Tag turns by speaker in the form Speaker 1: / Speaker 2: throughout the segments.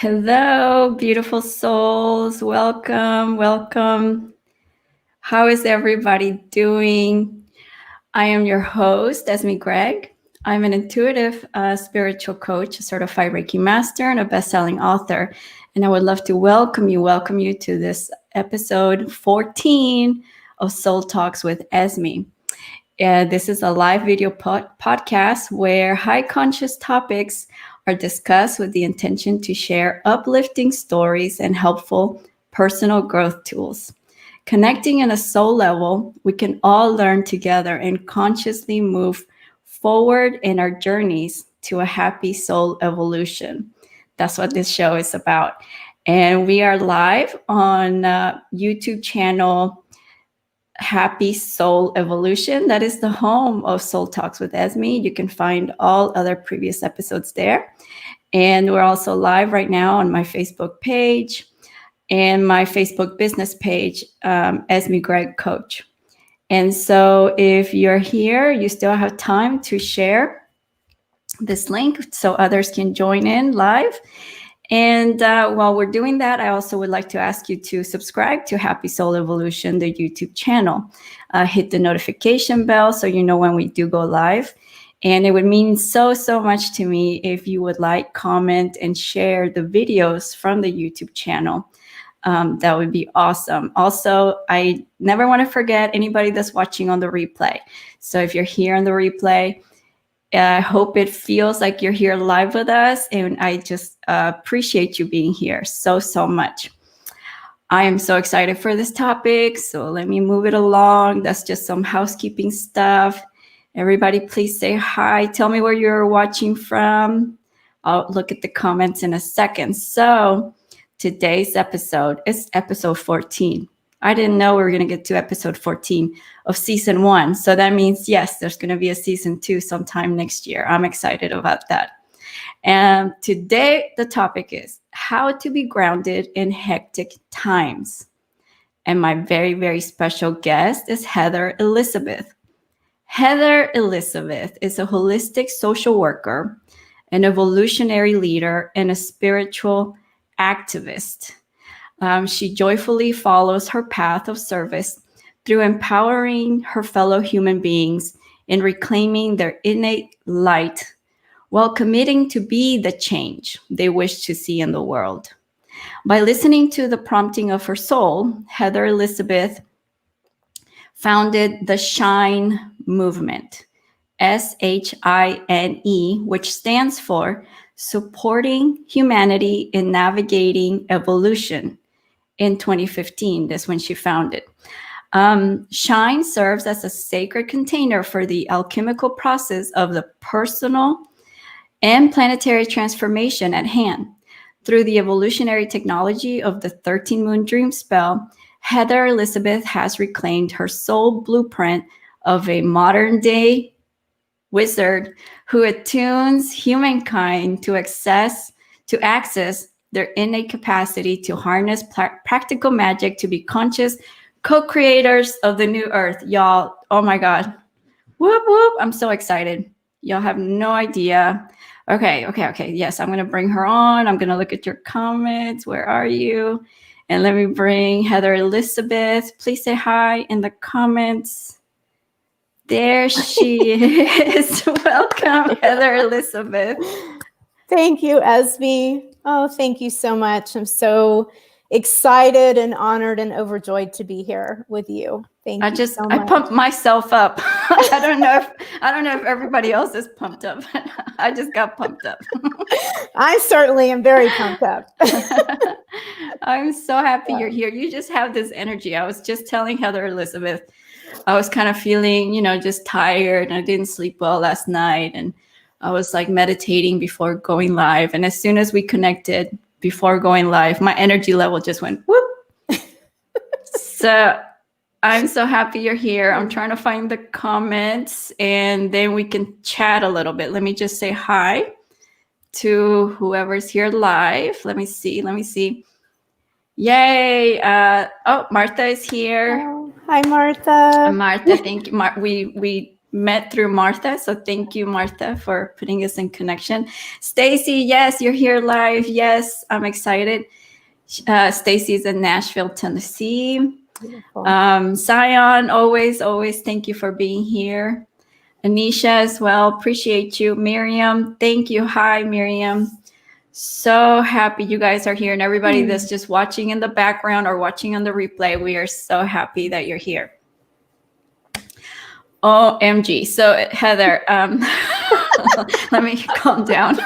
Speaker 1: Hello, beautiful souls. Welcome, welcome. How is everybody doing? I am your host, esmegregg. I'm an intuitive spiritual coach, a certified Reiki master, and a best-selling author. And I would love to welcome you to this episode 14 of Soul Talks with Esme. This is a live video podcast where high conscious topics are discussed with the intention to share uplifting stories and helpful personal growth tools. Connecting on a soul level, we can all learn together and consciously move forward in our journeys to a happy soul evolution. That's what this show is about. And we are live on YouTube channel Happy Soul Evolution. That is the home of Soul Talks with Esme. You can find all other previous episodes there. And we're also live right now on my Facebook page and my Facebook business page, esmegreggcoach. And so if you're here, you still have time to share this link so others can join in live. And while we're doing that, I also would like to ask you to subscribe to Happy Soul Evolution, the YouTube channel. Hit the notification bell so you know when we do go live. And it would mean so much to me if you would like, comment, and share the videos from the YouTube channel. That would be awesome. Also, I never want to forget anybody that's watching on the replay. So if you're here on the replay, I hope it feels like you're here live with us, and I just appreciate you being here so much. I am so excited for this topic, so let me move it along. That's just some housekeeping stuff. Everybody, please say hi. Tell me where you're watching from. I'll look at the comments in a second. So today's episode is episode 14. I didn't know we were going to get to episode 14 of season 1. So that means, yes, there's going to be a season 2 sometime next year. I'm excited about that. And today the topic is how to be grounded in hectic times. And my very special guest is Heather Elizabeth. Heather Elizabeth is a holistic social worker, an evolutionary leader, and a spiritual activist. She joyfully follows her path of service through empowering her fellow human beings in reclaiming their innate light while committing to be the change they wish to see in the world. By listening to the prompting of her soul, Heather Elizabeth founded the SHINE movement, SHINE, which stands for Supporting Humanity in Navigating Evolution. In 2015, that's when she founded. SHINE serves as a sacred container for the alchemical process of the personal and planetary transformation at hand. Through the evolutionary technology of the 13 Moon Dreamspell, Heather Elizabeth has reclaimed her soul blueprint of a modern-day wizard who attunes humankind to access their innate capacity to harness practical magic to be conscious co-creators of the new earth. Y'all, oh my God. Whoop, whoop. I'm so excited. Y'all have no idea. Okay. Yes, I'm going to bring her on. I'm going to look at your comments. Where are you? And let me bring Heather Elizabeth. Please say hi in the comments. There she is. Welcome, Heather Elizabeth.
Speaker 2: Thank you, Esme. Oh, thank you so much. I'm so excited and honored and overjoyed to be here with you. Thank you so much.
Speaker 1: I pumped myself up. I don't know if everybody else is pumped up, but I just got pumped up.
Speaker 2: I certainly am very pumped up.
Speaker 1: I'm so happy you're here. You just have this energy. I was just telling Heather Elizabeth, I was kind of feeling, just tired, and I didn't sleep well last night, and I was like meditating before going live. And as soon as we connected before going live, my energy level just went whoop. So I'm so happy you're here. I'm trying to find the comments and then we can chat a little bit. Let me just say hi to whoever's here live. Let me see. Yay. Oh, Martha is here.
Speaker 2: Oh, hi, Martha.
Speaker 1: Martha, thank you. We met through Martha. So thank you, Martha, for putting us in connection. Stacy, yes, you're here live. Yes, I'm excited. Stacy is in Nashville, Tennessee. Zion, always thank you for being here. Anisha as well, appreciate you. Miriam, thank you. Hi, Miriam. So happy you guys are here, and everybody that's just watching in the background or watching on the replay, we are so happy that you're here. OMG. So Heather, let me calm down.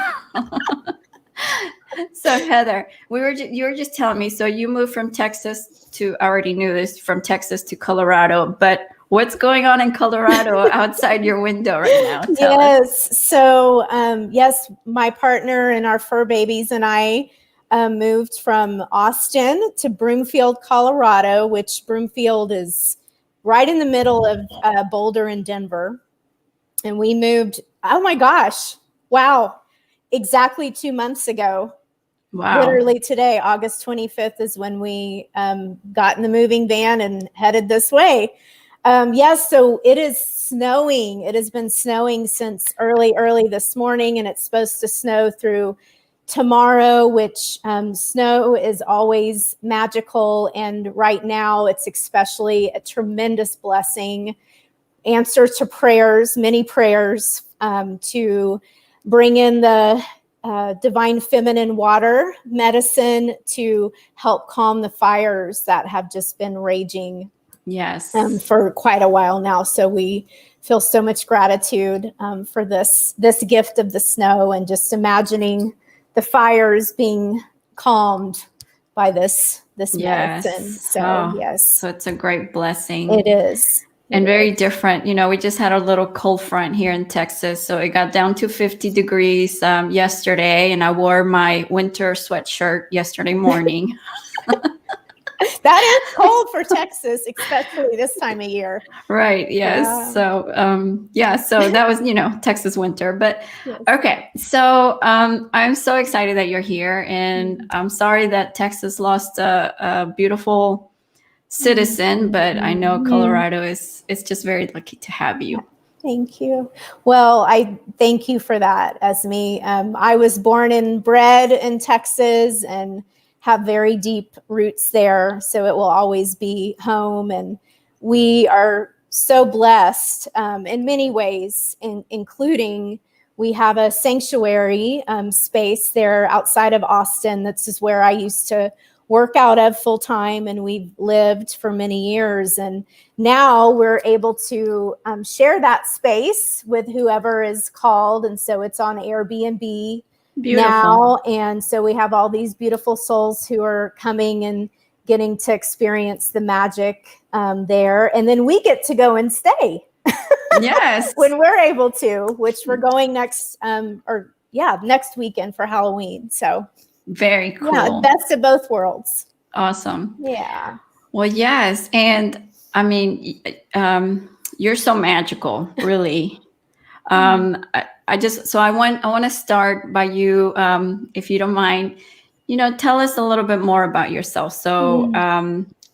Speaker 1: So Heather, you were just telling me, so you moved from Texas to, I already knew this, from Texas to Colorado, but what's going on in Colorado outside your window right now? Tell us.
Speaker 2: So yes, my partner and our fur babies and I moved from Austin to Broomfield, Colorado, which Broomfield is right in the middle of Boulder and Denver. And we moved, oh my gosh, wow, exactly 2 months ago.
Speaker 1: Wow.
Speaker 2: Literally today, August 25th is when we got in the moving van and headed this way. Yes, so it is snowing. It has been snowing since early this morning, and it's supposed to snow through tomorrow, which snow is always magical. And right now it's especially a tremendous blessing, answer to prayers, many prayers to bring in the divine feminine water medicine to help calm the fires that have just been raging for quite a while now. So we feel so much gratitude for this gift of the snow, and just imagining the fires being calmed by this medicine. So
Speaker 1: so it's a great blessing.
Speaker 2: It is.
Speaker 1: And very different. You know, we just had a little cold front here in Texas. So it got down to 50 degrees yesterday, and I wore my winter sweatshirt yesterday morning.
Speaker 2: That is cold for Texas, especially this time of year.
Speaker 1: Right. Yes. Yeah. So that was, Texas winter. But okay. So I'm so excited that you're here, and I'm sorry that Texas lost a beautiful citizen, but I know Colorado is just very lucky to have you.
Speaker 2: Thank you. Well, I thank you for that, Esme. I was born and bred in Texas and have very deep roots there, so it will always be home. And we are so blessed in many ways, including we have a sanctuary space there outside of Austin. This is where I used to work out of full time, and we've lived for many years. And now we're able to share that space with whoever is called. And so it's on Airbnb now. And so we have all these beautiful souls who are coming and getting to experience the magic there. And then we get to go and stay.
Speaker 1: Yes.
Speaker 2: When we're able to, which we're going next weekend for Halloween. So
Speaker 1: very cool.
Speaker 2: Yeah, best of both worlds.
Speaker 1: Awesome.
Speaker 2: Yeah.
Speaker 1: Well, yes. And I mean, you're so magical, really. I want to start by you, if you don't mind, tell us a little bit more about yourself. So,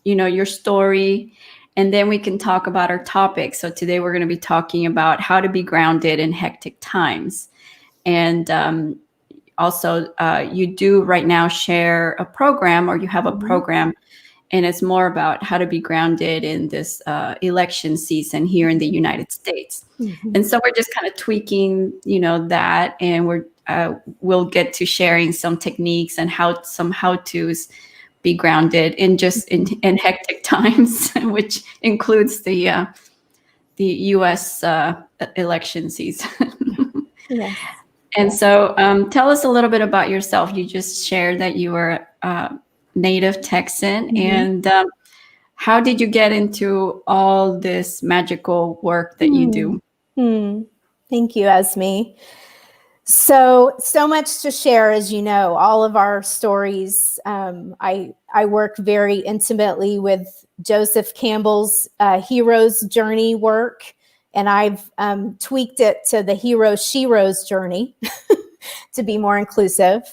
Speaker 1: your story, and then we can talk about our topic. So today we're going to be talking about how to be grounded in hectic times. And, also, you do right now share a program, or you have a program, and it's more about how to be grounded in this election season here in the United States. And so we're just kind of tweaking, that, and we'll get to sharing some techniques and some how-tos be grounded in hectic times, which includes the U.S. Election season.
Speaker 2: Yes.
Speaker 1: And so tell us a little bit about yourself. You just shared that you were a native Texan. And how did you get into all this magical work that you do?
Speaker 2: Thank you, Esme. So much to share, as you know, all of our stories. I work very intimately with Joseph Campbell's Hero's Journey work. And I've tweaked it to the Hero Shero's Journey to be more inclusive.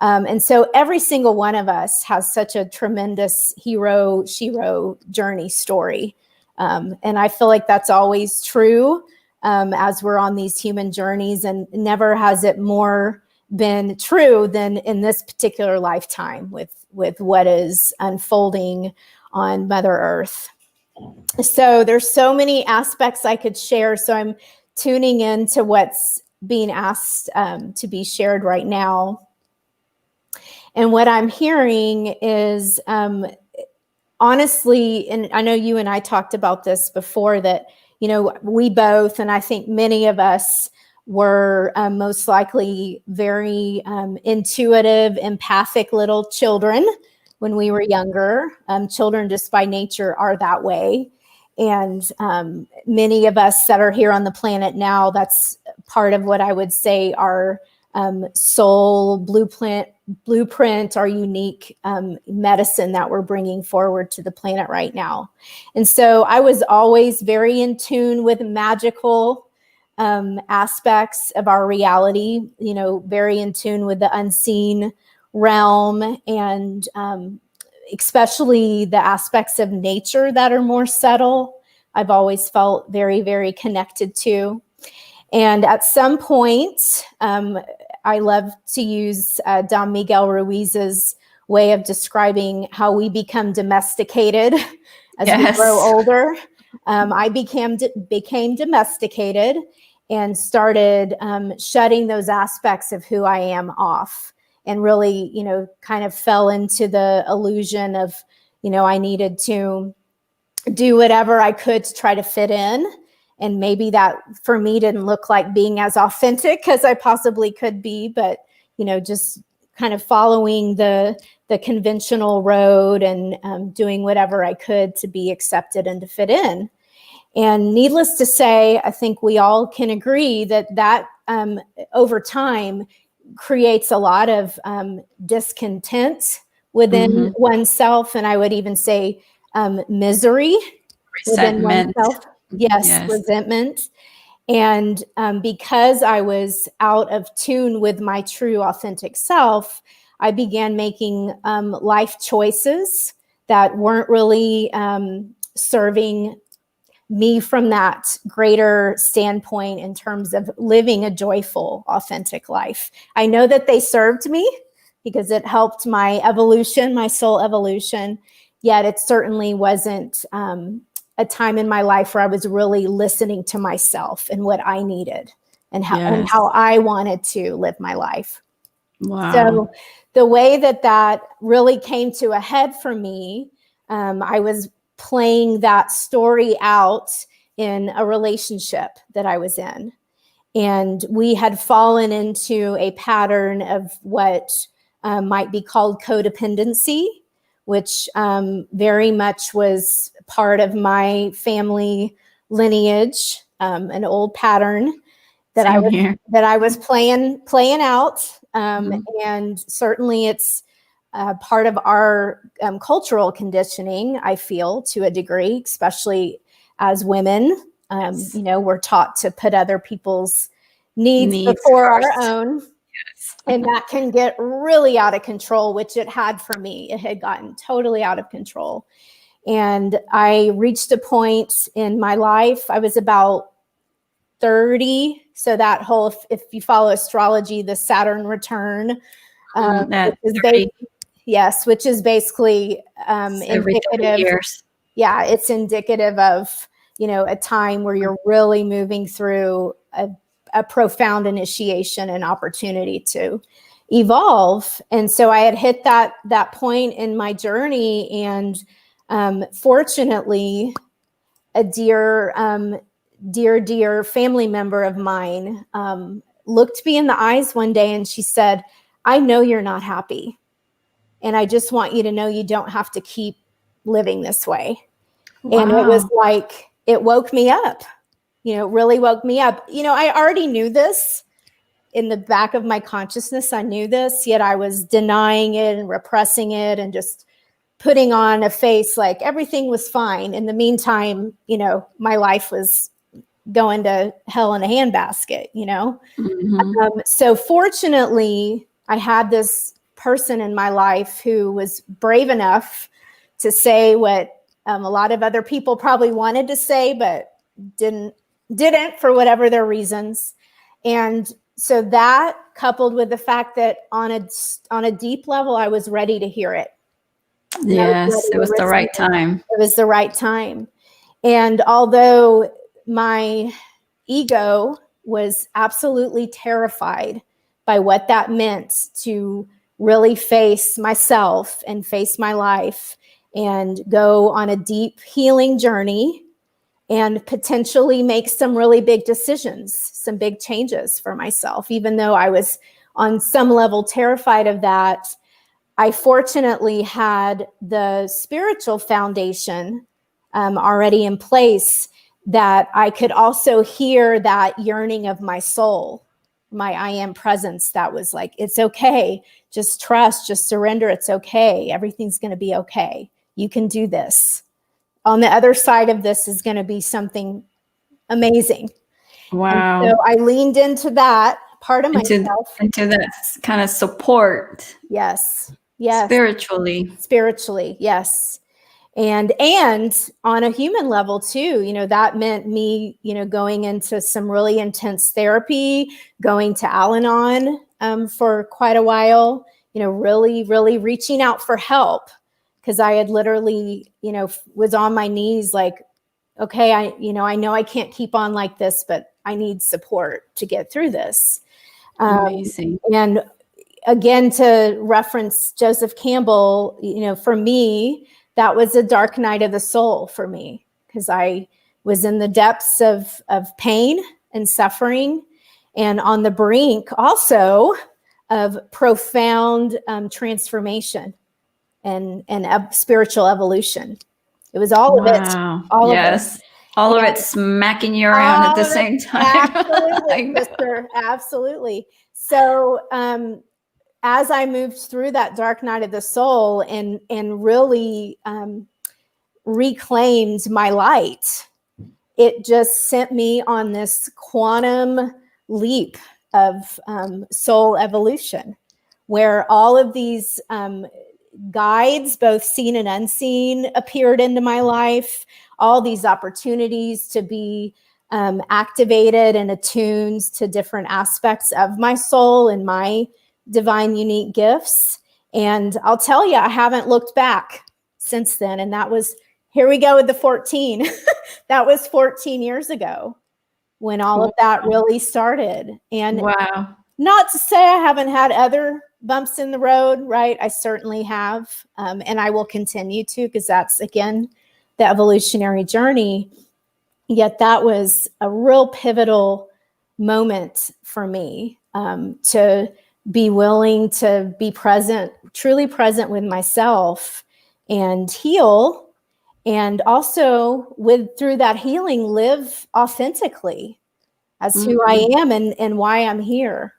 Speaker 2: And so every single one of us has such a tremendous Hero Shero journey story. And I feel like that's always true. as we're on these human journeys, and never has it more been true than in this particular lifetime with what is unfolding on Mother Earth. So there's so many aspects I could share. So I'm tuning into what's being asked to be shared right now. And what I'm hearing is, honestly, and I know you and I talked about this before, that, we both, and I think many of us, were most likely very intuitive, empathic little children when we were younger. Children just by nature are that way. And many of us that are here on the planet now, that's part of what I would say our soul blueprint, our unique medicine that we're bringing forward to the planet right now. And so I was always very in tune with magical aspects of our reality, very in tune with the unseen realm, and especially the aspects of nature that are more subtle. I've always felt very, very connected to. And at some point, I love to use Don Miguel Ruiz's way of describing how we become domesticated as we grow older. I became domesticated and started shutting those aspects of who I am off, and really, kind of fell into the illusion of, I needed to do whatever I could to try to fit in. And maybe that for me didn't look like being as authentic as I possibly could be, but, just kind of following the conventional road and doing whatever I could to be accepted and to fit in. And needless to say, I think we all can agree that over time creates a lot of discontent within oneself. And I would even say misery within oneself. Yes, resentment. And because I was out of tune with my true authentic self, I began making life choices that weren't really serving me from that greater standpoint in terms of living a joyful, authentic life. I know that they served me because it helped my evolution, my soul evolution, yet it certainly wasn't a time in my life where I was really listening to myself and what I needed and how I wanted to live my life. Wow. So the way that really came to a head for me, I was playing that story out in a relationship that I was in. And we had fallen into a pattern of what might be called codependency, which very much was part of my family lineage, an old pattern that I was playing out. And certainly it's part of our cultural conditioning, I feel, to a degree, especially as women. We're taught to put other people's needs before our own. Yes. And that can get really out of control, which it had for me. It had gotten totally out of control. And I reached a point in my life, I was about 30. So that whole, if you follow astrology, the Saturn return, which is basically indicative. Years. Yeah, it's indicative of, a time where you're really moving through a profound initiation and opportunity to evolve. And so I had hit that point in my journey, and fortunately, a dear family member of mine looked me in the eyes one day and she said, "I know you're not happy. And I just want you to know you don't have to keep living this way." Wow. And it was like, it woke me up, really woke me up. I already knew this in the back of my consciousness. I knew this, yet I was denying it and repressing it and just putting on a face like everything was fine. In the meantime, my life was going to hell in a handbasket, So fortunately, I had this person in my life who was brave enough to say what a lot of other people probably wanted to say, but didn't didn't, for whatever their reasons. And so that, coupled with the fact that on a deep level, I was ready to hear it.
Speaker 1: Yes, it was the right time.
Speaker 2: It was the right time. And although my ego was absolutely terrified by what that meant to really face myself and face my life and go on a deep healing journey and potentially make some really big decisions, some big changes for myself, even though I was on some level terrified of that, I fortunately had the spiritual foundation already in place, that I could also hear that yearning of my soul, my I am presence, that was like, it's okay. Just trust, just surrender. It's okay. Everything's going to be okay. You can do this. On the other side of this is going to be something amazing.
Speaker 1: Wow.
Speaker 2: And so I leaned into that part of myself.
Speaker 1: Into that kind of support.
Speaker 2: Yes. Yes.
Speaker 1: Spiritually.
Speaker 2: Yes. And on a human level too, you know, that meant me, you know, going into some really intense therapy, going to Al-Anon for quite a while, you know, really, really reaching out for help, because I had literally, you know, was on my knees like, okay, I know I can't keep on like this, but I need support to get through this.
Speaker 1: Amazing.
Speaker 2: And again, to reference Joseph Campbell, you know, for me, that was a dark night of the soul for me, because I was in the depths of pain and suffering, and on the brink also of profound transformation and spiritual evolution. It was all of it. All of it.
Speaker 1: All of it smacking you around at the same time.
Speaker 2: Absolutely, sister. Absolutely. So as I moved through that dark night of the soul and really reclaimed my light, it just sent me on this quantum leap of soul evolution, where all of these guides, both seen and unseen, appeared into my life. All these opportunities to be activated and attuned to different aspects of my soul and my divine, unique gifts. And I'll tell you, I haven't looked back since then. And that was, here we go with the 14. That was 14 years ago when all of that really started. And
Speaker 1: wow.
Speaker 2: Not to say I haven't had other bumps in the road, right? I certainly have. And I will continue to, because that's, again, the evolutionary journey. Yet that was a real pivotal moment for me, to be willing to be present, truly present with myself and heal. And also through that healing, live authentically as who I am and why I'm here.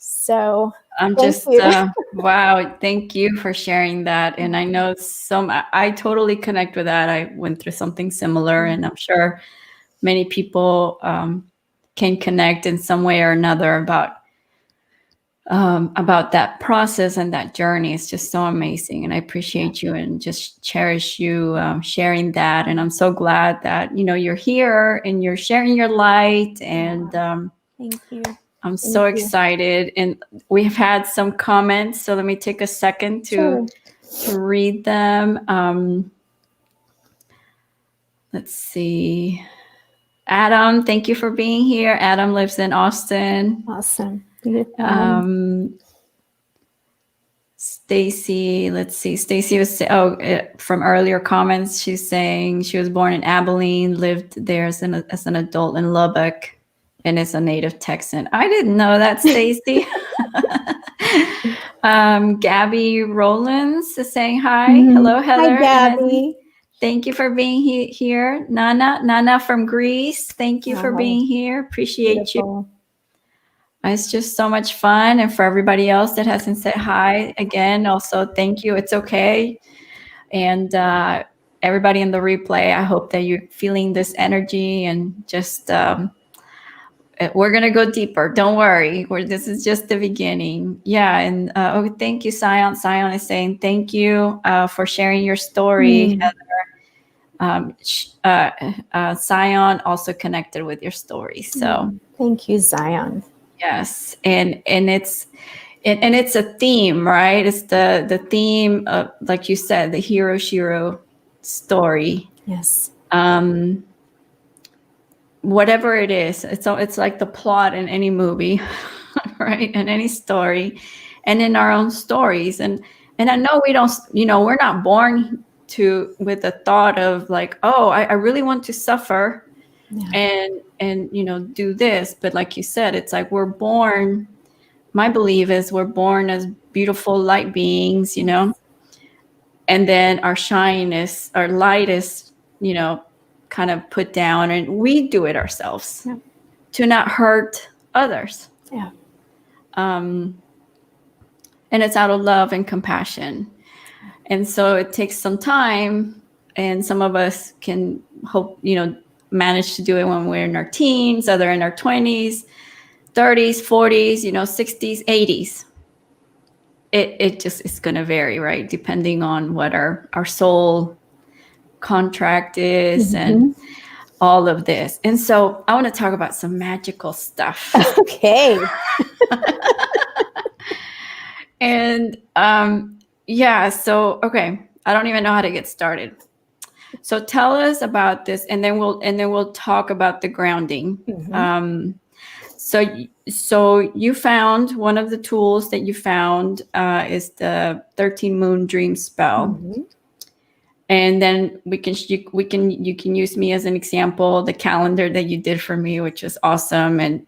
Speaker 2: So
Speaker 1: I'm just, wow. Thank you for sharing that. And I know I totally connect with that. I went through something similar, and I'm sure many people can connect in some way or another about that process and that journey. It's just so amazing. And I appreciate you and just cherish you sharing that. And I'm so glad that, you know, you're here and you're sharing your light. And
Speaker 2: thank you.
Speaker 1: I'm so excited. And we've had some comments, so let me take a second to read them. Let's see. Adam, thank you for being here. Adam lives in Austin.
Speaker 2: Awesome.
Speaker 1: Stacy, let's see. Stacy was from earlier comments. She's saying she was born in Abilene, lived there as an adult in Lubbock, and is a native Texan. I didn't know that, Stacy. Gabby Rollins is saying hi. Hello, Heather.
Speaker 2: Hi, Gabby.
Speaker 1: Thank you for being here. Nana from Greece. Thank you for being here. Appreciate you. It's just so much fun. And for everybody else that hasn't said hi, again, also thank you. It's okay. And everybody in the replay, I hope that you're feeling this energy and just we're going to go deeper. Don't worry. This is just the beginning. Yeah. And thank you, Sion. Sion is saying thank you for sharing your story, Heather. Zion also connected with your story. So
Speaker 2: thank you, Zion.
Speaker 1: yes, and it's a theme, right? It's the theme of, like you said, the hero Shiro story.
Speaker 2: Yes.
Speaker 1: Whatever it is, it's like the plot in any movie, right? In any story, and in our own stories. And I know we don't, we're not born with the thought of like, oh, I really want to suffer, and do this. But like you said, it's like we're born. My belief is we're born as beautiful light beings, and then our shyness, our light is, kind of put down, and we do it ourselves to not hurt others.
Speaker 2: Yeah.
Speaker 1: And it's out of love and compassion. And so it takes some time, and some of us can hope, manage to do it when we're in our teens, other in our 20s, 30s, 40s, 60s, 80s. It's going to vary, right? Depending on what our soul contract is and all of this. And so I want to talk about some magical stuff.
Speaker 2: Okay.
Speaker 1: And so okay, I don't even know how to get started. So tell us about this, and then we'll talk about the grounding. So you found one of the tools that you found is the 13 Moon Dreamspell. And then you can use me as an example, the calendar that you did for me, which is awesome. And,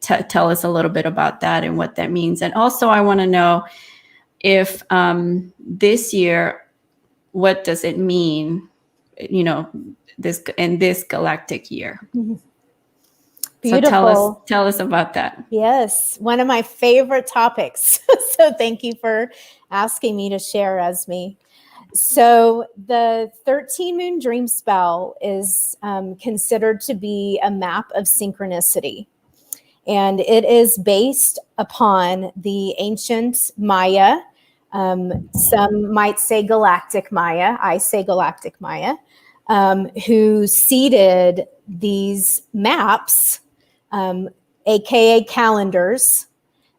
Speaker 1: tell us a little bit about that and what that means. And also I want to know if this year, what does it mean, this galactic year?
Speaker 2: Beautiful.
Speaker 1: So tell us about that.
Speaker 2: Yes, one of my favorite topics. So thank you for asking me to share, Esme. So the 13 Moon Dreamspell is considered to be a map of synchronicity. And it is based upon the ancient Maya. Some might say galactic Maya. I say galactic Maya, who seeded these maps, AKA calendars,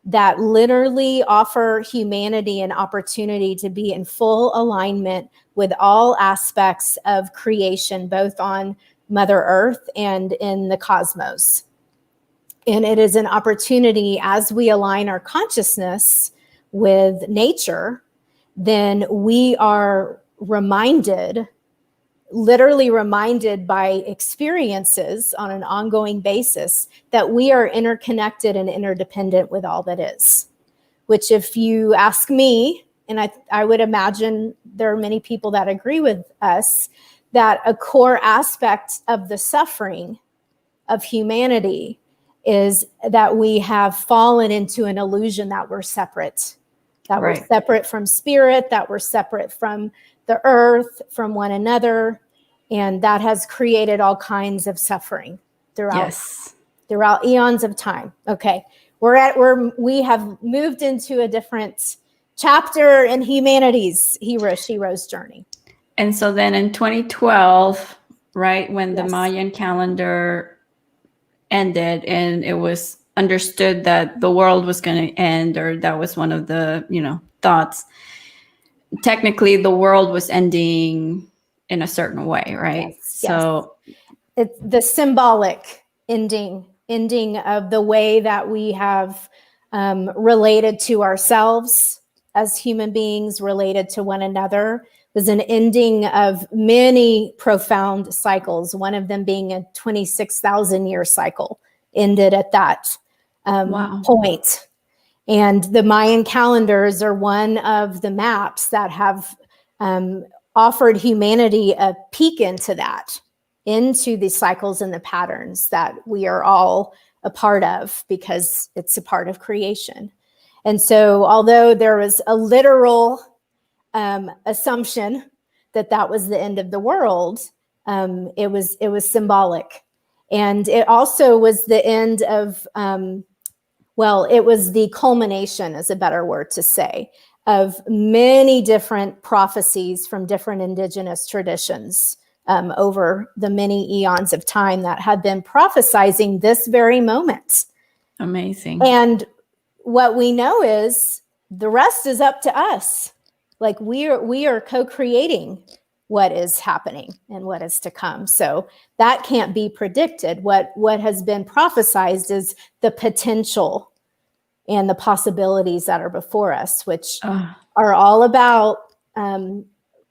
Speaker 2: that literally offer humanity an opportunity to be in full alignment with all aspects of creation, both on Mother Earth and in the cosmos. And it is an opportunity, as we align our consciousness with nature, then we are literally reminded by experiences on an ongoing basis that we are interconnected and interdependent with all that is. Which, if you ask me, and I would imagine there are many people that agree with us, that a core aspect of the suffering of humanity is that we have fallen into an illusion that we're separate, we're separate from spirit, that we're separate from the earth, from one another. And that has created all kinds of suffering throughout eons of time. Okay, we have moved into a different chapter in humanity's hero's journey.
Speaker 1: And so then in 2012, right, when the Mayan calendar ended, and it was understood that the world was going to end, or that was one of the thoughts. Technically, the world was ending in a certain way, right?
Speaker 2: Yes,
Speaker 1: so
Speaker 2: it's the symbolic ending of the way that we have related to ourselves as human beings, related to one another. Was an ending of many profound cycles, one of them being a 26,000 year cycle, ended at that point. And the Mayan calendars are one of the maps that have offered humanity a peek into the cycles and the patterns that we are all a part of, because it's a part of creation. And so although there was a literal assumption that was the end of the world, it was symbolic. And it also was the end of, it was the culmination, is a better word to say, of many different prophecies from different indigenous traditions over the many eons of time that have been prophesizing this very moment.
Speaker 1: Amazing.
Speaker 2: And what we know is the rest is up to us. Like we are co-creating what is happening and what is to come. So that can't be predicted. What has been prophesized is the potential and the possibilities that are before us, which are all about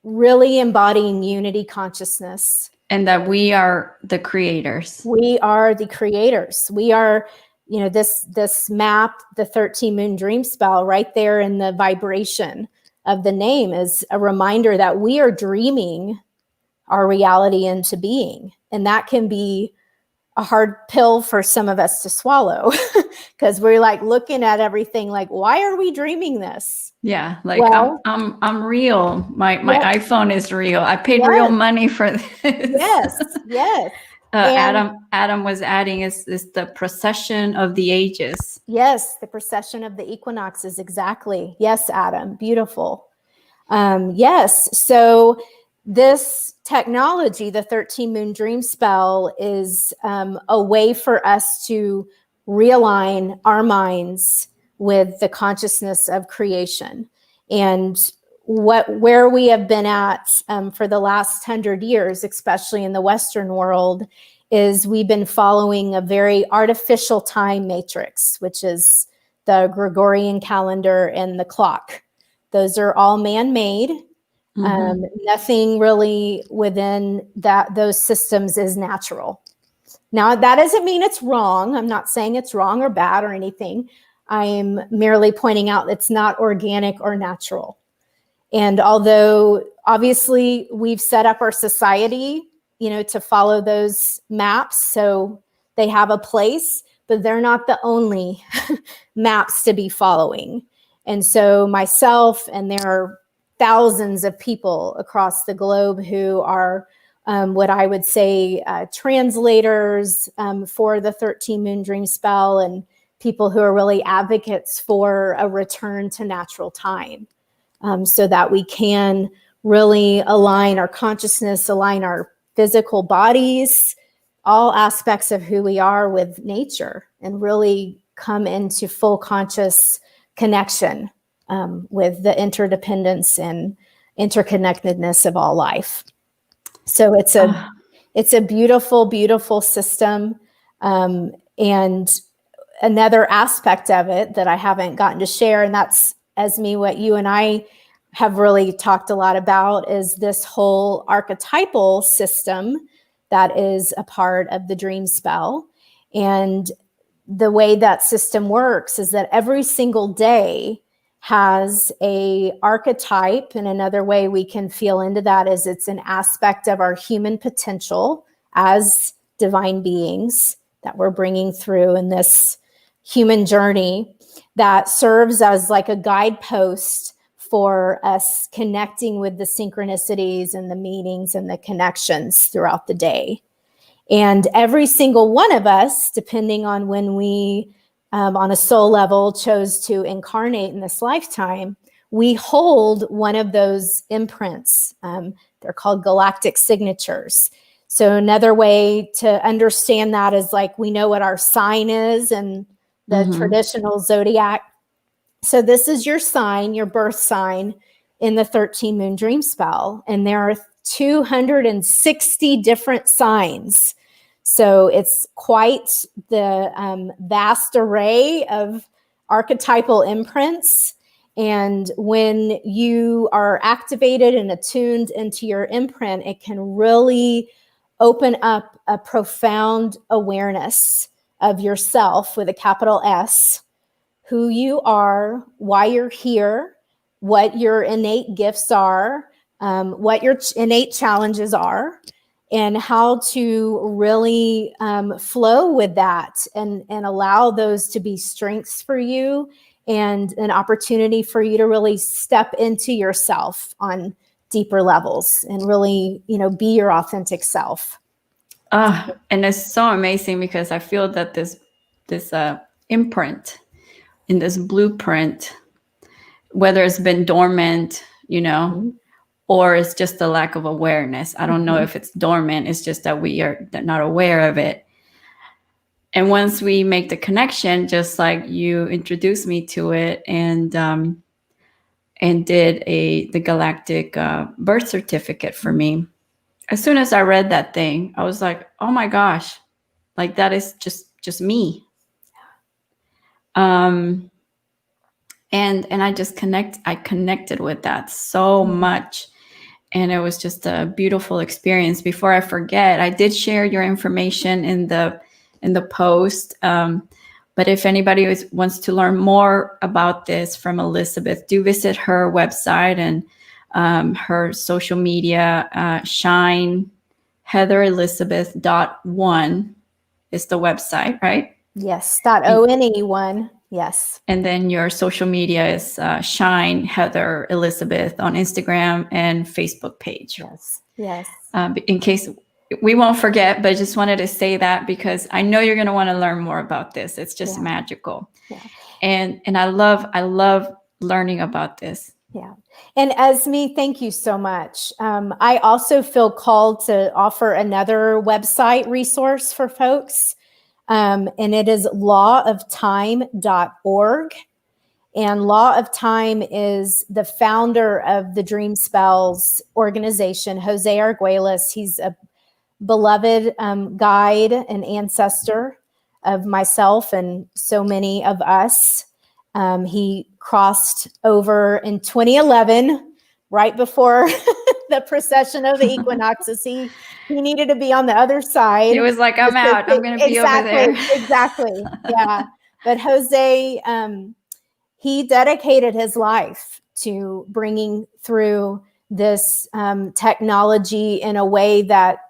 Speaker 2: really embodying unity consciousness.
Speaker 1: And that we are the creators.
Speaker 2: We are the creators. We are, this map, the 13 Moon Dreamspell, right there in the vibration of the name is a reminder that we are dreaming our reality into being. And that can be a hard pill for some of us to swallow because we're like looking at everything like, why are we dreaming this?
Speaker 1: Yeah, like I'm real. My iPhone is real. I paid real money for this.
Speaker 2: Yes.
Speaker 1: Adam was adding is the procession of the ages.
Speaker 2: Yes, the procession of the equinoxes, exactly. Yes, Adam, beautiful. Yes, so this technology, the 13 Moon Dreamspell, is a way for us to realign our minds with the consciousness of creation. And where we have been at for the last 100 years, especially in the Western world, is we've been following a very artificial time matrix, which is the Gregorian calendar and the clock. Those are all man-made. Mm-hmm. Nothing really within those systems is natural. Now, that doesn't mean it's wrong. I'm not saying it's wrong or bad or anything. I am merely pointing out it's not organic or natural. And although obviously we've set up our society, to follow those maps, so they have a place, but they're not the only maps to be following. And so myself, and there are thousands of people across the globe who are what I would say translators for the 13 Moon Dreamspell, and people who are really advocates for a return to natural time, so that we can really align our consciousness, align our physical bodies, all aspects of who we are with nature, and really come into full conscious connection with the interdependence and interconnectedness of all life. So it's a beautiful, beautiful system. And another aspect of it that I haven't gotten to share, and that's, Esme, what you and I have really talked a lot about, is this whole archetypal system that is a part of the dream spell. And the way that system works is that every single day has a archetype. And another way we can feel into that is it's an aspect of our human potential as divine beings that we're bringing through in this human journey, that serves as like a guidepost for us connecting with the synchronicities and the meanings and the connections throughout the day. And every single one of us, depending on when we, on a soul level, chose to incarnate in this lifetime, we hold one of those imprints. They're called galactic signatures. So another way to understand that is like we know what our sign is and the traditional zodiac. So this is your sign, your birth sign in the 13 Moon Dreamspell. And there are 260 different signs. So it's quite the vast array of archetypal imprints. And when you are activated and attuned into your imprint, it can really open up a profound awareness of yourself with a capital S, who you are, why you're here, what your innate gifts are, what your innate challenges are, and how to really flow with that and allow those to be strengths for you and an opportunity for you to really step into yourself on deeper levels and really, be your authentic self.
Speaker 1: And it's so amazing because I feel that this imprint in this blueprint, whether it's been dormant, or it's just a lack of awareness. I don't know if it's dormant. It's just that we are not aware of it. And once we make the connection, just like you introduced me to it, and did the galactic birth certificate for me, as soon as I read that thing, I was like, oh my gosh, like that is just me. And I just connected with that so much. And it was just a beautiful experience. Before I forget, I did share your information in the post. But if anybody wants to learn more about this from Elizabeth, do visit her website and her social media. Shine heatherelizabeth.1 is the website, right?
Speaker 2: Yes, .one. Yes.
Speaker 1: And then your social media is Shine Heather Elizabeth on Instagram and Facebook page.
Speaker 2: Yes. Yes.
Speaker 1: In case we won't forget, but I just wanted to say that because I know you're going to want to learn more about this. It's just magical. Yeah. And I love learning about this.
Speaker 2: Yeah. And Esme, thank you so much. I also feel called to offer another website resource for folks. And it is lawoftime.org. And Law of Time is the founder of the Dreamspells organization, Jose Arguelles. He's a beloved guide and ancestor of myself and so many of us. He crossed over in 2011, right before the precession of the equinoxes. He needed to be on the other side.
Speaker 1: It was like, I'm out. I'm going to be over there.
Speaker 2: Exactly. Yeah. But Jose, he dedicated his life to bringing through this technology in a way that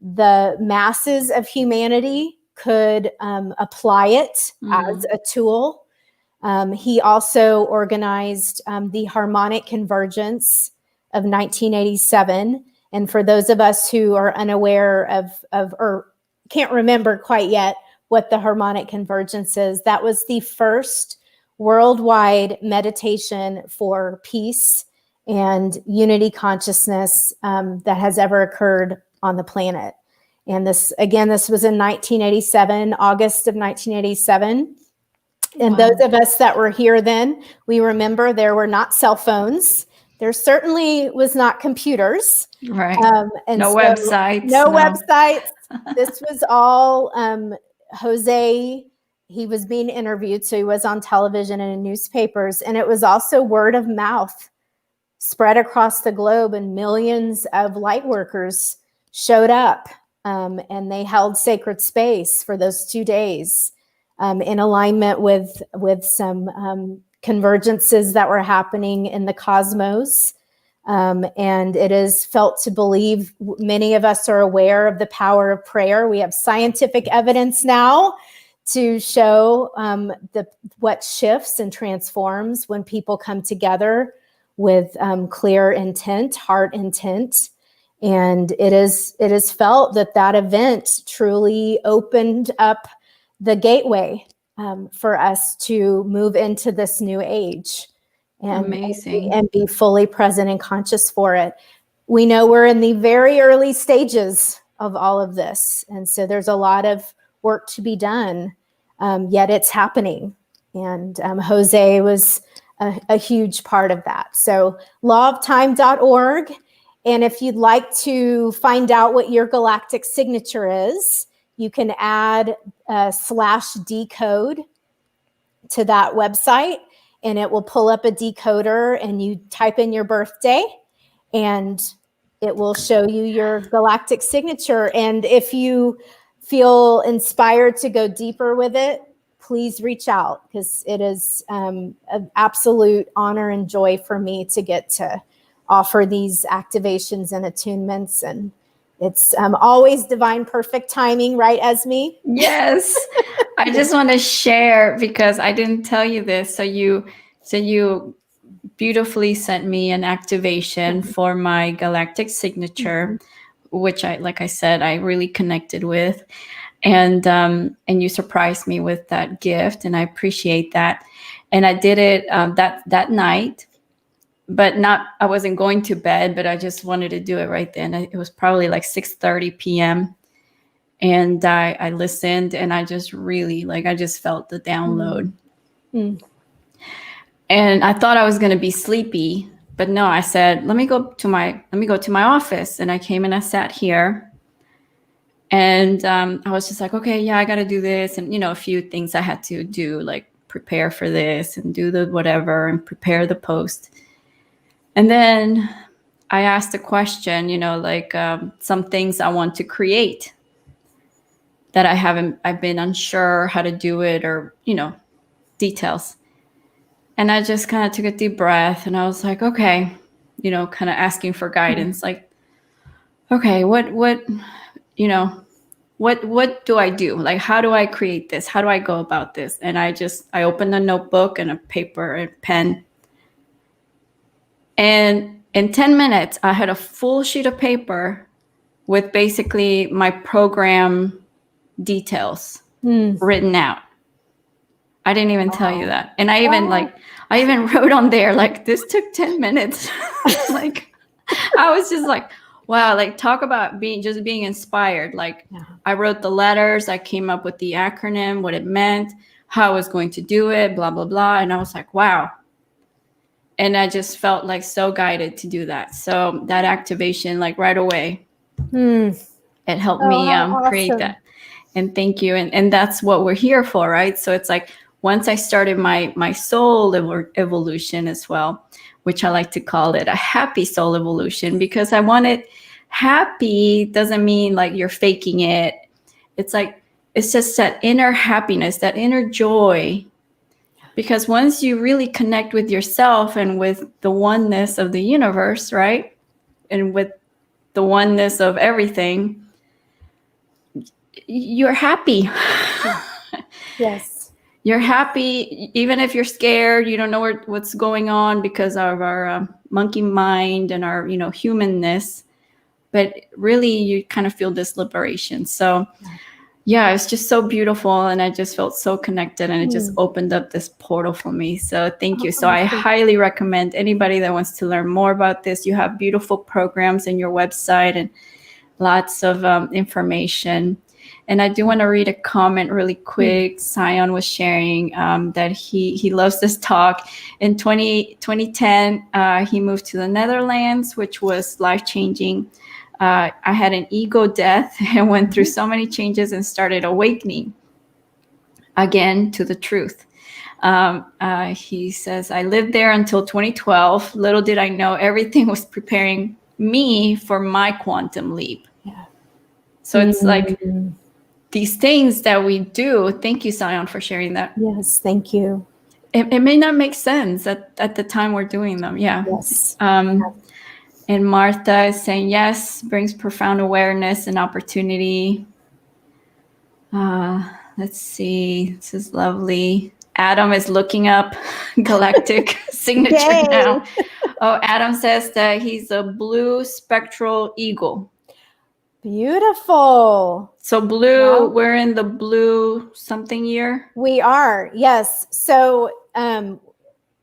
Speaker 2: the masses of humanity could apply it as a tool. He also organized the harmonic convergence of 1987. And for those of us who are unaware of or can't remember quite yet what the harmonic convergence is, that was the first worldwide meditation for peace and unity consciousness that has ever occurred on the planet. And this was in 1987, August of 1987. And those of us that were here then, we remember there were not cell phones. There certainly was not computers.
Speaker 1: Right.
Speaker 2: And
Speaker 1: no websites.
Speaker 2: No websites. This was all Jose. He was being interviewed, so he was on television and in newspapers. And it was also word of mouth spread across the globe, and millions of light workers showed up. And they held sacred space for those 2 days in alignment with some convergences that were happening in the cosmos. And it is felt to believe, many of us are aware of the power of prayer. We have scientific evidence now to show what shifts and transforms when people come together with clear intent, heart intent. And it is felt that event truly opened up the gateway for us to move into this new age and be fully present and conscious for it. We know we're in the very early stages of all of this. And so there's a lot of work to be done, yet it's happening. And Jose was a huge part of that. So lawoftime.org. And if you'd like to find out what your galactic signature is, you can add /D code to that website, and it will pull up a decoder, and you type in your birthday, and it will show you your galactic signature. And if you feel inspired to go deeper with it, please reach out, because it is an absolute honor and joy for me to get to offer these activations and attunements. And it's always divine perfect timing, right, Esme?
Speaker 1: Yes. I just want to share, because I didn't tell you this. So you beautifully sent me an activation for my galactic signature, which like I said, I really connected with. And you surprised me with that gift, and I appreciate that. And I did it that night. but I wasn't going to bed, but I just wanted to do it right then. It was probably like 6:30 p.m. And I listened, and I just really, like, I just felt the download.
Speaker 2: Mm.
Speaker 1: And I thought I was going to be sleepy, but no, I said, let me go to my office. And I came and I sat here, and I was just like, okay, yeah, I got to do this. And, a few things I had to do, like prepare for this and do the whatever and prepare the post. And then I asked a question, like some things I want to create that I've been unsure how to do it, or, details. And I just kind of took a deep breath, and I was like, okay, kind of asking for guidance, like, okay, what do I do? Like, how do I create this? How do I go about this? And I opened a notebook and a paper and pen. And in 10 minutes, I had a full sheet of paper with basically my program details written out. I didn't even tell you that. And I even wrote on there, like, this took 10 minutes. Like, I was just like, wow, like, talk about being inspired. Like, I wrote the letters, I came up with the acronym, what it meant, how I was going to do it, blah, blah, blah. And I was like, wow. And I just felt like so guided to do that. So that activation, like, right away, it helped me create that. And thank you. And that's what we're here for, right? So it's like, once I started my soul evolution as well, which I like to call it a happy soul evolution, because I want it happy. Doesn't mean like you're faking it. It's like, it's just that inner happiness, that inner joy. Because once you really connect with yourself and with the oneness of the universe, right? And with the oneness of everything, you're happy.
Speaker 2: Yes.
Speaker 1: You're happy, even if you're scared, you don't know what's going on because of our monkey mind and our, humanness. But really, you kind of feel this liberation. So, yeah, it's just so beautiful. And I just felt so connected, and it just opened up this portal for me. So thank you. So I highly recommend anybody that wants to learn more about this. You have beautiful programs in your website and lots of information. And I do want to read a comment really quick. Sion was sharing that he loves this talk. In 2010, he moved to the Netherlands, which was life-changing. I had an ego death and went through so many changes and started awakening again to the truth. He says, I lived there until 2012. Little did I know everything was preparing me for my quantum leap. Yeah. So it's like these things that we do. Thank you, Sion, for sharing that.
Speaker 2: Yes, thank you.
Speaker 1: It may not make sense at the time we're doing them. Yeah.
Speaker 2: Yes.
Speaker 1: And Martha is saying, yes, brings profound awareness and opportunity. Let's see. This is lovely. Adam is looking up galactic signature now. Oh, Adam says that he's a blue spectral eagle.
Speaker 2: Beautiful.
Speaker 1: So blue, we're in the blue something year.
Speaker 2: We are, yes. So I'm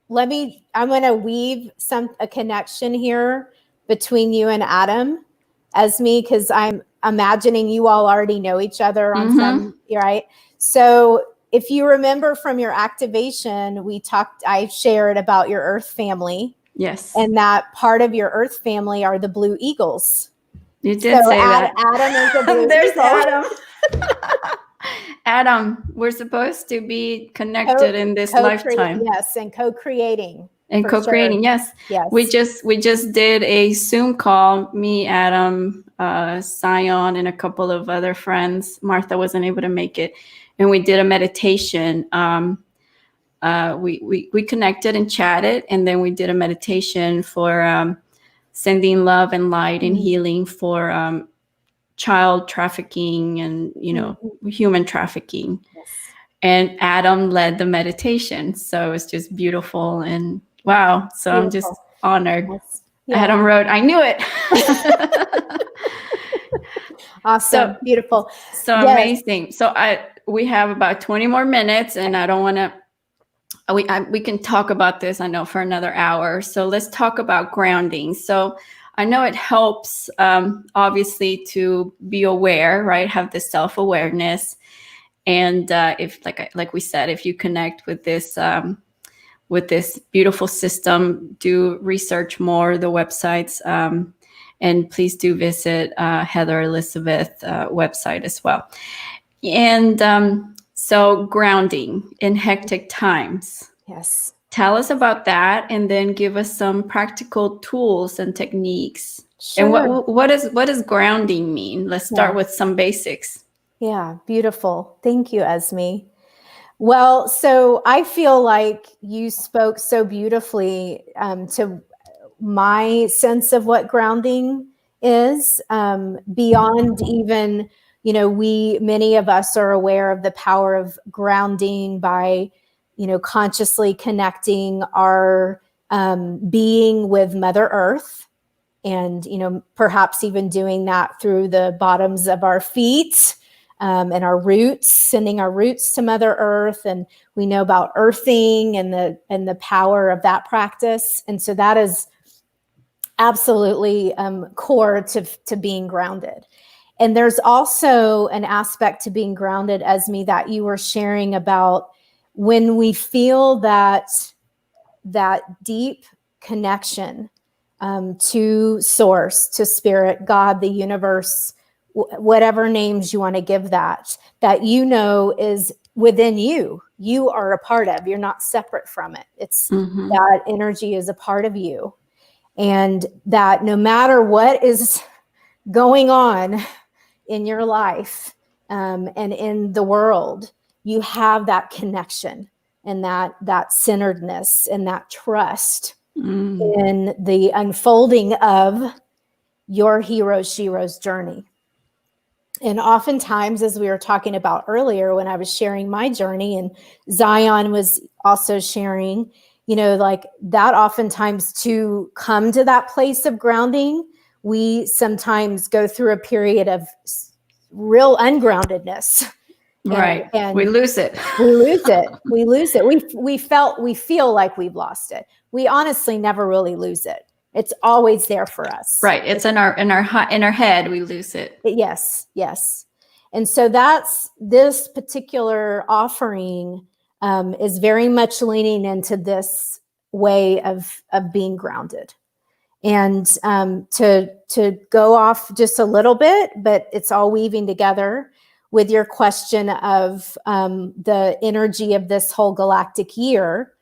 Speaker 2: going to weave a connection here between you and Adam, Esme, because I'm imagining you all already know each other on some, right? So if you remember from your activation, I shared about your Earth family.
Speaker 1: Yes.
Speaker 2: And that part of your Earth family are the blue eagles.
Speaker 1: You did say that.
Speaker 2: Adam is a blue
Speaker 1: There's
Speaker 2: eagle.
Speaker 1: Adam. Adam, we're supposed to be connected in this lifetime.
Speaker 2: Yes, and co-creating.
Speaker 1: And co-creating,
Speaker 2: sure.
Speaker 1: Yes. We just did a Zoom call, me, Adam, Sion, and a couple of other friends. Martha wasn't able to make it. And we did a meditation. We connected and chatted, and then we did a meditation for sending love and light and healing for child trafficking and, human trafficking. Yes. And Adam led the meditation. So it's just beautiful and wow. So beautiful. I'm just honored. Yes. Yeah. Adam wrote, I knew it.
Speaker 2: Awesome. So beautiful.
Speaker 1: So yes. Amazing. So we have about 20 more minutes, and I don't want to we can talk about this, I know, for another hour. So let's talk about grounding. So I know it helps, obviously, to be aware, right? Have this self-awareness. And if, like we said, if you connect with this beautiful system, do research more, the websites, and please do visit Heather Elizabeth website as well. And so grounding in hectic times.
Speaker 2: Yes.
Speaker 1: Tell us about that, and then give us some practical tools and techniques.
Speaker 2: Sure.
Speaker 1: And what does grounding mean? Let's start with some basics.
Speaker 2: Yeah, beautiful. Thank you, Esme. Well, so I feel like you spoke so beautifully to my sense of what grounding is, beyond even, many of us are aware of the power of grounding by, consciously connecting our being with Mother Earth, and, perhaps even doing that through the bottoms of our feet. And our roots, sending our roots to Mother Earth, and we know about earthing and the power of that practice, and so that is absolutely core to being grounded. And there's also an aspect to being grounded, Esme, that you were sharing about when we feel that deep connection to Source, to Spirit, God, the universe, whatever names you want to give that is within you. You are a part of, you're not separate from it. It's that energy is a part of you. And that no matter what is going on in your life and in the world, you have that connection and that centeredness and that trust in the unfolding of your hero's journey. And oftentimes, as we were talking about earlier, when I was sharing my journey, and Zion was also sharing, like that, oftentimes to come to that place of grounding, we sometimes go through a period of real ungroundedness.
Speaker 1: Right. And we lose it.
Speaker 2: We lose it. We feel like we've lost it. We honestly never really lose it. It's always there for us.
Speaker 1: Right. It's in our head. We lose it.
Speaker 2: Yes. And so that's this particular offering is very much leaning into this way of being grounded. And to go off just a little bit, but it's all weaving together with your question of the energy of this whole galactic year.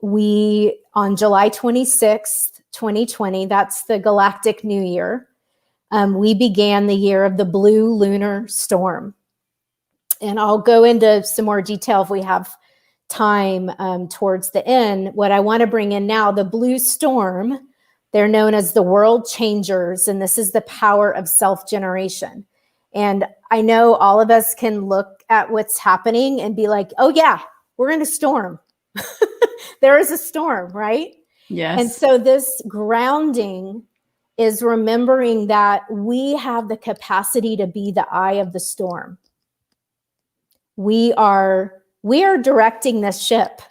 Speaker 2: We, on July 26th, 2020, that's the galactic new year, we began the year of the blue lunar storm. And I'll go into some more detail if we have time towards the end. What I want to bring in now, the blue storm, they're known as the world changers, and this is the power of self-generation. And I know all of us can look at what's happening and be like, oh yeah, we're in a storm. There is a storm, right?
Speaker 1: Yes.
Speaker 2: And so this grounding is remembering that we have the capacity to be the eye of the storm. We are directing this ship.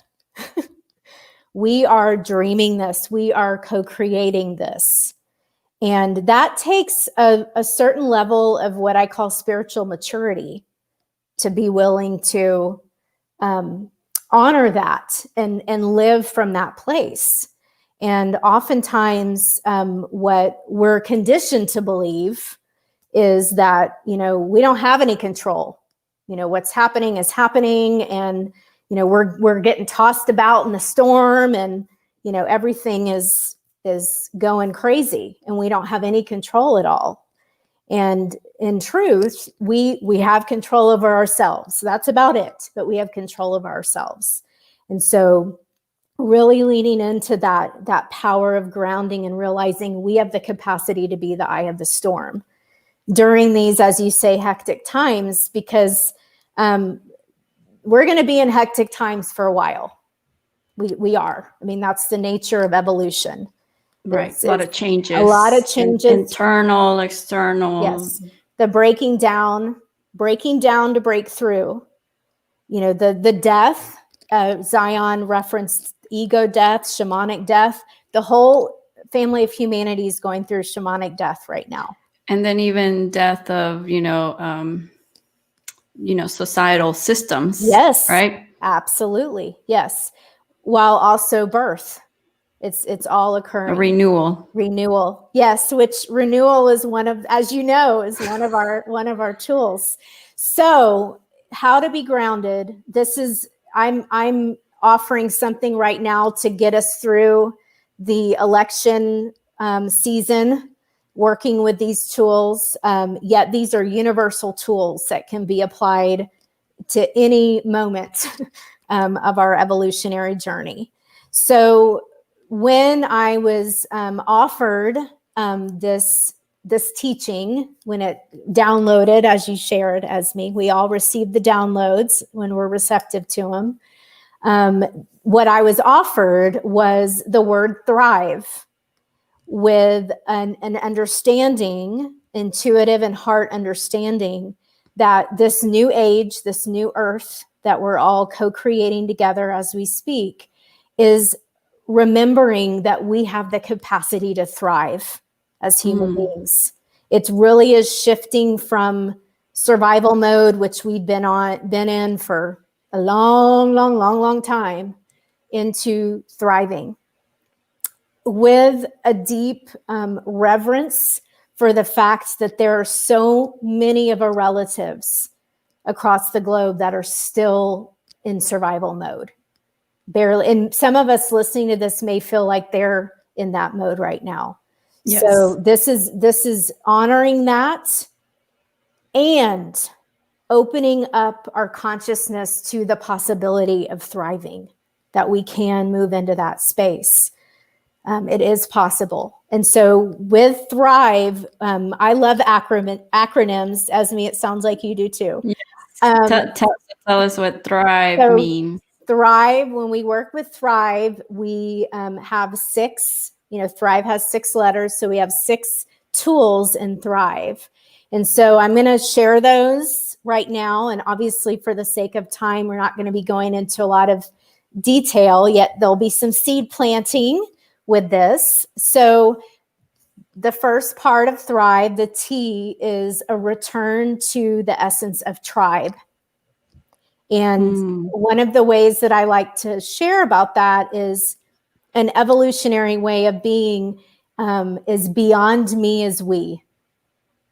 Speaker 2: We are dreaming this. We are co-creating this. And that takes a certain level of what I call spiritual maturity to be willing to honor that and live from that place. And oftentimes what we're conditioned to believe is that, we don't have any control. What's happening is happening, and, we're getting tossed about in the storm, and, everything is going crazy, and we don't have any control at all. And in truth, we have control over ourselves. That's about it, but we have control of ourselves. And so really leaning into that power of grounding and realizing we have the capacity to be the eye of the storm during these, as you say, hectic times, because we're going to be in hectic times for a while. We are. I mean, that's the nature of evolution.
Speaker 1: Right. A lot of changes.
Speaker 2: A lot of changes.
Speaker 1: Internal, external.
Speaker 2: Yes. The breaking down to break through. The death Zion referenced ego death, shamanic death. The whole family of humanity is going through shamanic death right now.
Speaker 1: And then even death of, societal systems.
Speaker 2: Yes.
Speaker 1: Right?
Speaker 2: Absolutely. Yes. While also birth. It's all occurring.
Speaker 1: A renewal.
Speaker 2: Renewal. Yes, which renewal is one of, as you know, is one of our tools. So, how to be grounded. This is I'm offering something right now to get us through the election season, working with these tools. Yet these are universal tools that can be applied to any moment of our evolutionary journey. So when I was offered this teaching, when it downloaded, as you shared, Esme, we all received the downloads when we're receptive to them. What I was offered was the word thrive, with an understanding, intuitive and heart understanding, that this new age, this new earth that we're all co-creating together as we speak, is remembering that we have the capacity to thrive as human beings. It really is shifting from survival mode, which we've been in for a long time, into thriving, with a deep reverence for the fact that there are so many of our relatives across the globe that are still in survival mode. Barely, and some of us listening to this may feel like they're in that mode right now. Yes. So this is honoring that and opening up our consciousness to the possibility of thriving, that we can move into that space. It is possible. And so with Thrive, I love acronyms. Esme, it sounds like you do too.
Speaker 1: Yes. Tell us what Thrive means.
Speaker 2: Thrive, when we work with Thrive, we have 6, Thrive has 6 letters. So we have 6 tools in Thrive. And so I'm going to share those right now. And obviously, for the sake of time, we're not going to be going into a lot of detail, yet there'll be some seed planting with this. So the first part of Thrive, the T, is a return to the essence of tribe. And one of the ways that I like to share about that is an evolutionary way of being is beyond me is we.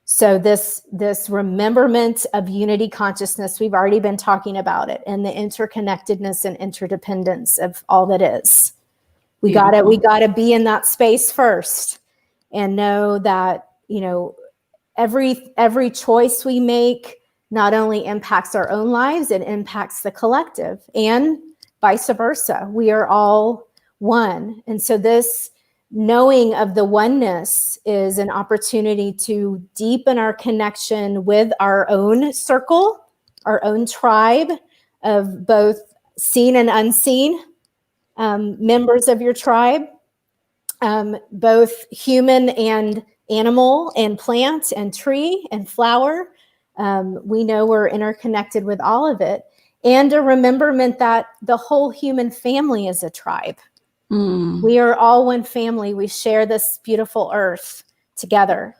Speaker 2: So this remembrance of unity consciousness, we've already been talking about it, and the interconnectedness and interdependence of all that is. We gotta be in that space first, and know that every choice we make not only impacts our own lives, it impacts the collective, and vice versa. We are all one. And so this knowing of the oneness is an opportunity to deepen our connection with our own circle, our own tribe of both seen and unseen members of your tribe, both human and animal and plant and tree and flower. We know we're interconnected with all of it. And a remembrance that the whole human family is a tribe. We are all one family. We share this beautiful earth together.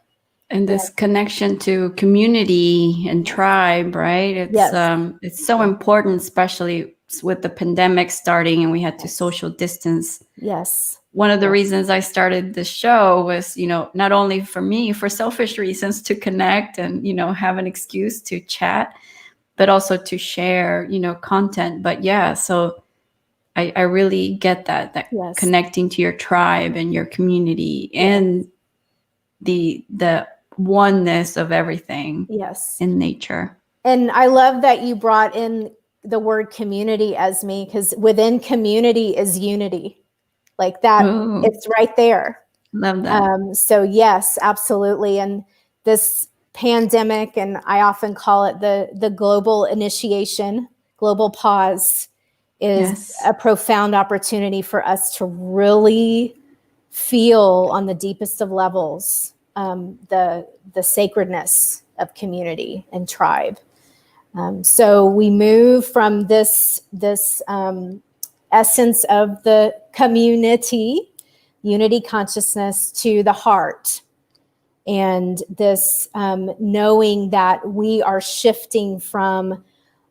Speaker 1: And this connection to community and tribe, right? It's so important, especially with the pandemic starting and we had to social distance.
Speaker 2: Yes.
Speaker 1: One of the reasons I started the show was, not only for me, for selfish reasons, to connect and, have an excuse to chat, but also to share, content. But yeah, so I really get that yes. Connecting to your tribe and your community and the oneness of everything in nature.
Speaker 2: And I love that you brought in the word community, Esme, because within community is unity. Like that, it's right there.
Speaker 1: Love that.
Speaker 2: So yes, absolutely. And this pandemic, and I often call it the global initiation, global pause, is a profound opportunity for us to really feel on the deepest of levels the sacredness of community and tribe. So we move from this essence of the community, unity consciousness, to the heart. And this knowing that we are shifting from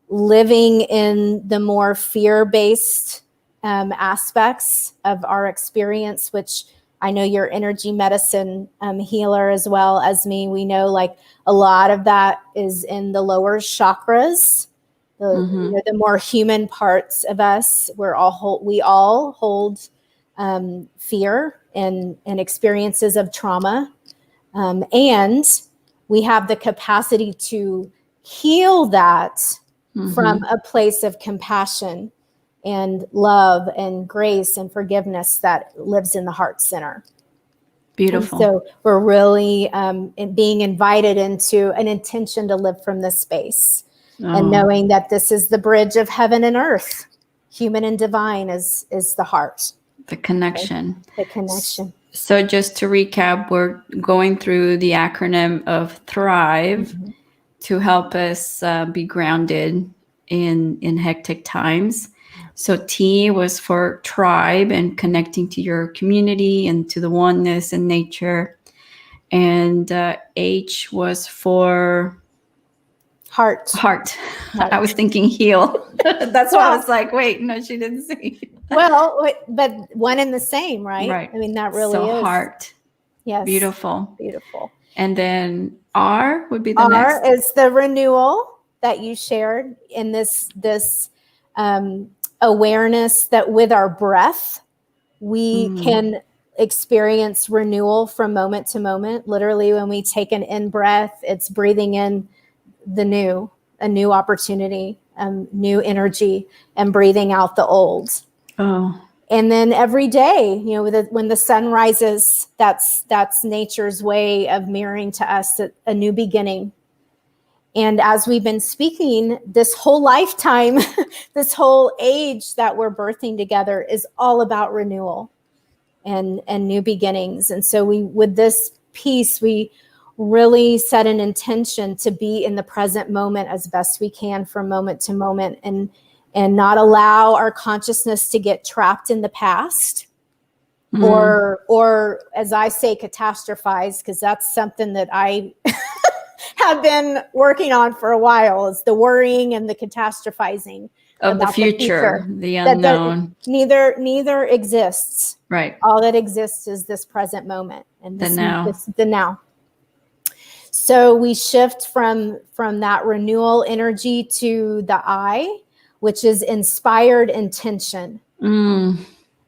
Speaker 2: living in the more fear-based aspects of our experience, which I know you're energy medicine healer as well as me. We know like a lot of that is in the lower chakras, the more human parts of us. We all hold fear and experiences of trauma. And we have the capacity to heal that from a place of compassion and love and grace and forgiveness that lives in the heart center.
Speaker 1: Beautiful.
Speaker 2: And so we're really being invited into an intention to live from this space and knowing that this is the bridge of heaven and earth. Human and divine is the heart.
Speaker 1: The connection.
Speaker 2: The connection.
Speaker 1: So just to recap, we're going through the acronym of THRIVE to help us be grounded in hectic times. So T was for tribe and connecting to your community and to the oneness in nature. And H was for
Speaker 2: heart.
Speaker 1: I was thinking heal. That's why I was like, wait, no, she didn't say.
Speaker 2: Well, but one and the same, right?
Speaker 1: Right.
Speaker 2: I mean, that really
Speaker 1: so
Speaker 2: is.
Speaker 1: Heart.
Speaker 2: Yes.
Speaker 1: Beautiful. And then R would be the next.
Speaker 2: R is the renewal that you shared in this awareness that with our breath, we can experience renewal from moment to moment. Literally, when we take an in breath, it's breathing in a new opportunity, new energy, and breathing out the old. And then every day, when the sun rises, that's nature's way of mirroring to us a new beginning. And as we've been speaking, this whole lifetime, this whole age that we're birthing together is all about renewal and new beginnings. And so with this piece, we really set an intention to be in the present moment as best we can from moment to moment and not allow our consciousness to get trapped in the past or as I say, catastrophize, because that's something that I have been working on for a while, is the worrying and the catastrophizing
Speaker 1: of the future, the unknown.
Speaker 2: That neither exists.
Speaker 1: Right.
Speaker 2: All that exists is this present moment and
Speaker 1: the now.
Speaker 2: The now. So we shift from that renewal energy to the I, which is inspired intention.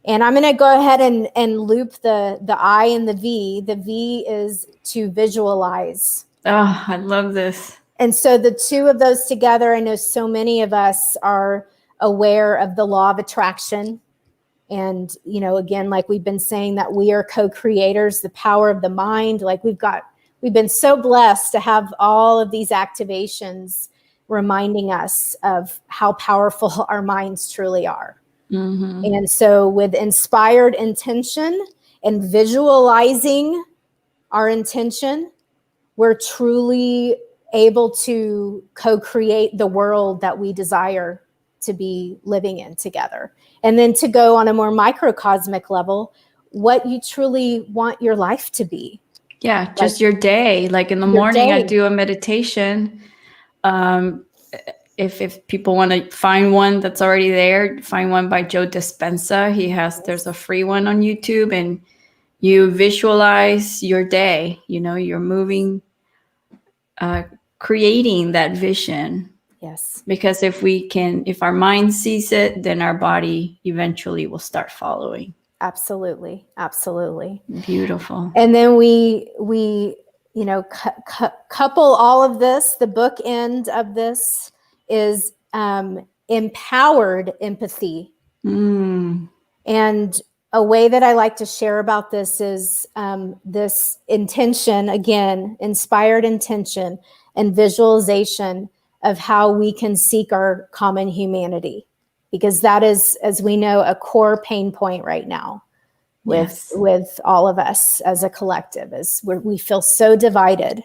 Speaker 2: And I'm going to go ahead and loop the I and the V. The V is to visualize.
Speaker 1: Oh, I love this.
Speaker 2: And so the two of those together, I know so many of us are aware of the law of attraction. And, again, like we've been saying, that we are co-creators, the power of the mind. Like we've been so blessed to have all of these activations reminding us of how powerful our minds truly are. And so with inspired intention and visualizing our intention, we're truly able to co-create the world that we desire to be living in together. And then to go on a more microcosmic level, what you truly want your life to be.
Speaker 1: Yeah, just your day. Like in the morning, I do a meditation. If people want to find one that's already there, find one by Joe Dispenza. There's a free one on YouTube, and you visualize your day. You're moving, creating that vision.
Speaker 2: Yes.
Speaker 1: Because if our mind sees it, then our body eventually will start following.
Speaker 2: Absolutely.
Speaker 1: Beautiful.
Speaker 2: And then we couple all of this. The bookend of this is empowered empathy. And a way that I like to share about this is this intention, again, inspired intention and visualization of how we can seek our common humanity, because that is, as we know, a core pain point right now with all of us as a collective, as we feel so divided.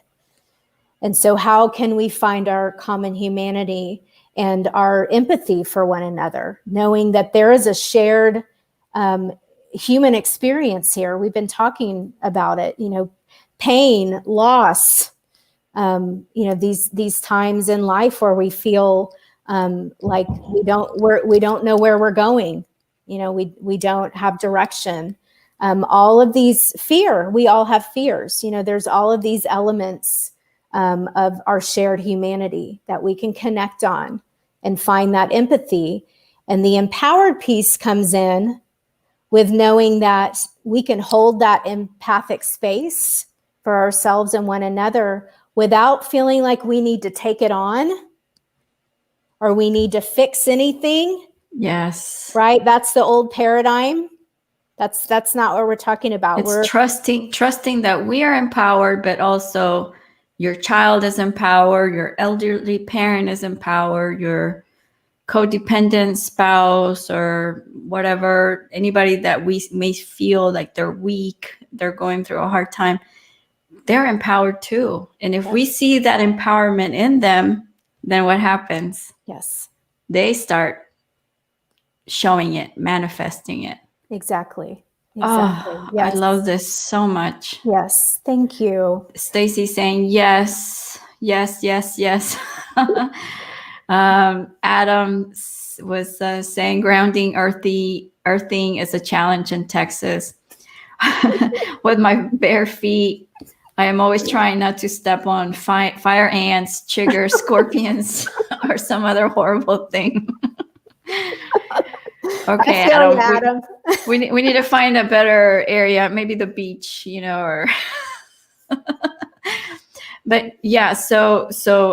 Speaker 2: And so how can we find our common humanity and our empathy for one another, knowing that there is a shared human experience here? We've been talking about it, pain, loss, these times in life where we feel like we don't know where we're going. We don't have direction. All of these we all have fears. There's all of these elements of our shared humanity that we can connect on and find that empathy. And the empowered piece comes in with knowing that we can hold that empathic space for ourselves and one another without feeling like we need to take it on or we need to fix anything.
Speaker 1: Yes.
Speaker 2: Right? That's the old paradigm. That's not what we're talking about.
Speaker 1: It's trusting that we are empowered, but also your child is empowered, your elderly parent is empowered, your codependent spouse or whatever, anybody that we may feel like they're weak, they're going through a hard time, they're empowered too. And if we see that empowerment in them, then what happens?
Speaker 2: Yes.
Speaker 1: They start showing it, manifesting it.
Speaker 2: Exactly.
Speaker 1: Oh,
Speaker 2: Yes.
Speaker 1: I love this so much.
Speaker 2: Yes. Thank you.
Speaker 1: Stacy saying yes, yes, yes, yes. Adam was saying earthing is a challenge in Texas. With my bare feet, I am always trying not to step on fire ants, chiggers, scorpions, or some other horrible thing. Okay, Adam. We need to find a better area, maybe the beach, or. But yeah, so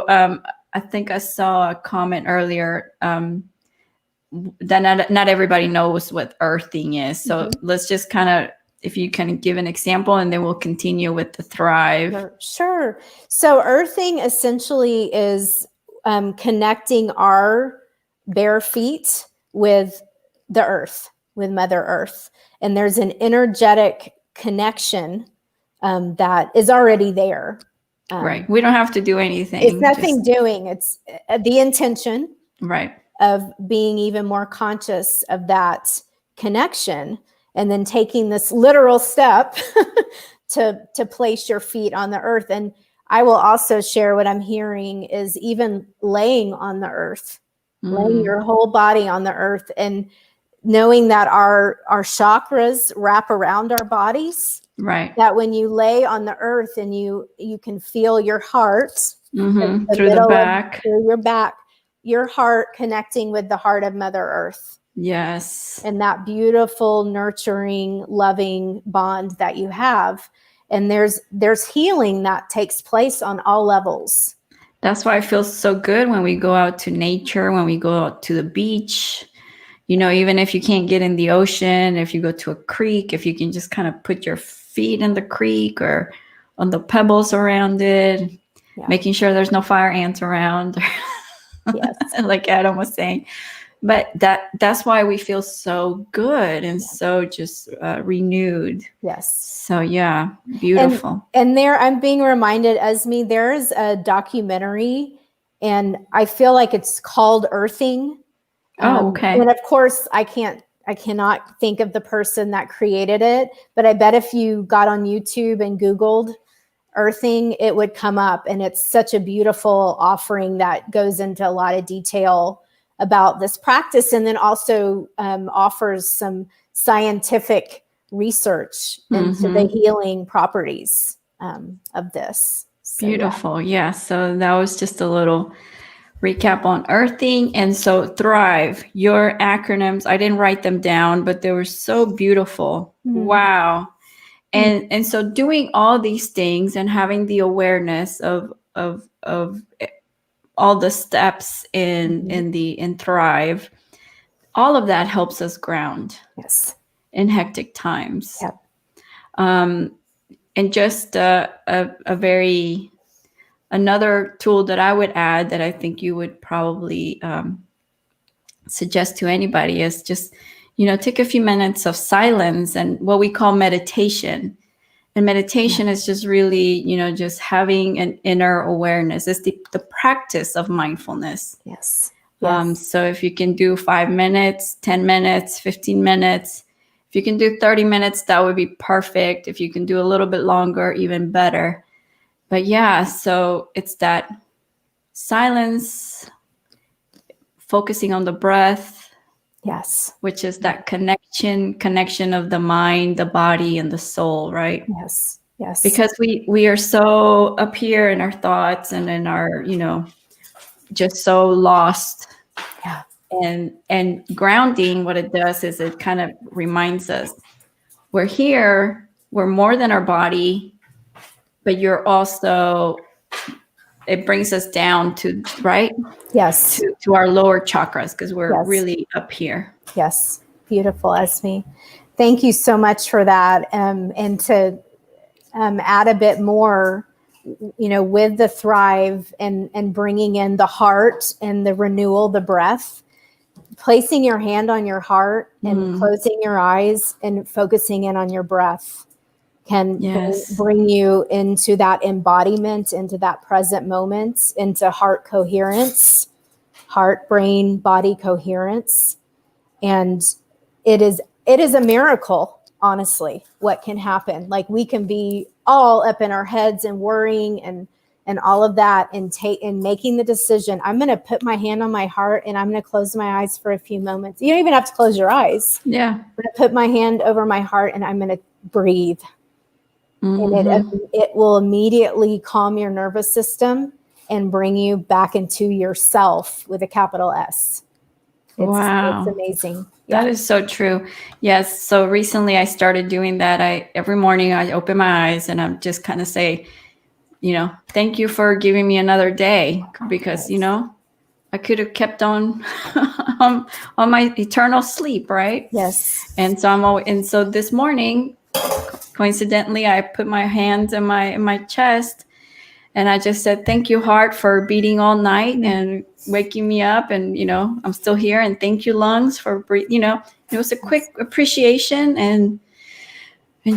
Speaker 1: I think I saw a comment earlier that not everybody knows what earthing is. So let's just kind of, if you can give an example, and then we'll continue with the thrive.
Speaker 2: Sure. So earthing essentially is connecting our bare feet with the earth, with Mother Earth. And there's an energetic connection that is already there.
Speaker 1: Right. We don't have to do anything.
Speaker 2: It's nothing doing. It's the intention.
Speaker 1: Right.
Speaker 2: Of being even more conscious of that connection, and then taking this literal step to place your feet on the earth. And I will also share what I'm hearing is even laying on the earth, laying your whole body on the earth, and knowing that our chakras wrap around our bodies.
Speaker 1: Right.
Speaker 2: That when you lay on the earth and you can feel your heart
Speaker 1: through the back,
Speaker 2: through your back, your heart connecting with the heart of Mother Earth.
Speaker 1: Yes.
Speaker 2: And that beautiful, nurturing, loving bond that you have. And there's healing that takes place on all levels.
Speaker 1: That's why it feels so good when we go out to nature, when we go out to the beach. Even if you can't get in the ocean, if you go to a creek, if you can just kind of put your feet in the creek or on the pebbles around it, making sure there's no fire ants around. Yes. Like Adam was saying. But that's why we feel so good and so just renewed.
Speaker 2: Yes.
Speaker 1: So yeah, beautiful.
Speaker 2: And there, I'm being reminded, Esme, there's a documentary, and I feel like it's called Earthing.
Speaker 1: Okay.
Speaker 2: And of course, I cannot think of the person that created it, but I bet if you got on YouTube and Googled earthing, it would come up. And it's such a beautiful offering that goes into a lot of detail about this practice, and then also offers some scientific research into the healing properties of this. So,
Speaker 1: beautiful. Yeah. So that was just a little recap on earthing. And so thrive, your acronyms, I didn't write them down, but they were so beautiful. Wow. And so doing all these things and having the awareness of all the steps in thrive, all of that helps us ground.
Speaker 2: Yes.
Speaker 1: In hectic times.
Speaker 2: Yep.
Speaker 1: And just another tool that I would add that I think you would probably suggest to anybody is just, take a few minutes of silence and what we call meditation. And meditation is just really, just having an inner awareness. It's the practice of mindfulness.
Speaker 2: Yes. Yes.
Speaker 1: So if you can do 5 minutes, 10 minutes, 15 minutes, if you can do 30 minutes, that would be perfect. If you can do a little bit longer, even better. But yeah, so it's that silence, focusing on the breath.
Speaker 2: Yes.
Speaker 1: Which is that connection of the mind, the body, and the soul, right?
Speaker 2: Yes. Yes.
Speaker 1: Because we are so up here in our thoughts and in our, just so lost.
Speaker 2: Yeah.
Speaker 1: And grounding, what it does is it kind of reminds us we're here, we're more than our body, but you're also, it brings us down to, right?
Speaker 2: Yes.
Speaker 1: To our lower chakras, because we're
Speaker 2: Yes.
Speaker 1: really up here.
Speaker 2: Yes. Beautiful, Esme. Thank you so much for that. And to add a bit more, with the thrive and bringing in the heart and the renewal, the breath, placing your hand on your heart and closing your eyes and focusing in on your breath can bring you into that embodiment, into that present moment, into heart coherence, heart, brain, body coherence. And it is a miracle, honestly, what can happen. Like, we can be all up in our heads and worrying and all of that, and making the decision. I'm going to put my hand on my heart and I'm going to close my eyes for a few moments. You don't even have to close your eyes.
Speaker 1: Yeah.
Speaker 2: I'm going to put my hand over my heart and I'm going to breathe. And it will immediately calm your nervous system and bring you back into yourself with a capital S. It's amazing.
Speaker 1: That is so true. Yes. So recently I started doing that. Every morning I open my eyes and I'm just kind of say, thank you for giving me another day, because, I could have kept on on my eternal sleep, right?
Speaker 2: Yes.
Speaker 1: And so this morning, coincidentally, I put my hands in my chest and I just said, thank you, heart, for beating all night and waking me up. And, I'm still here. And thank you, lungs, for breathing. It was a quick appreciation and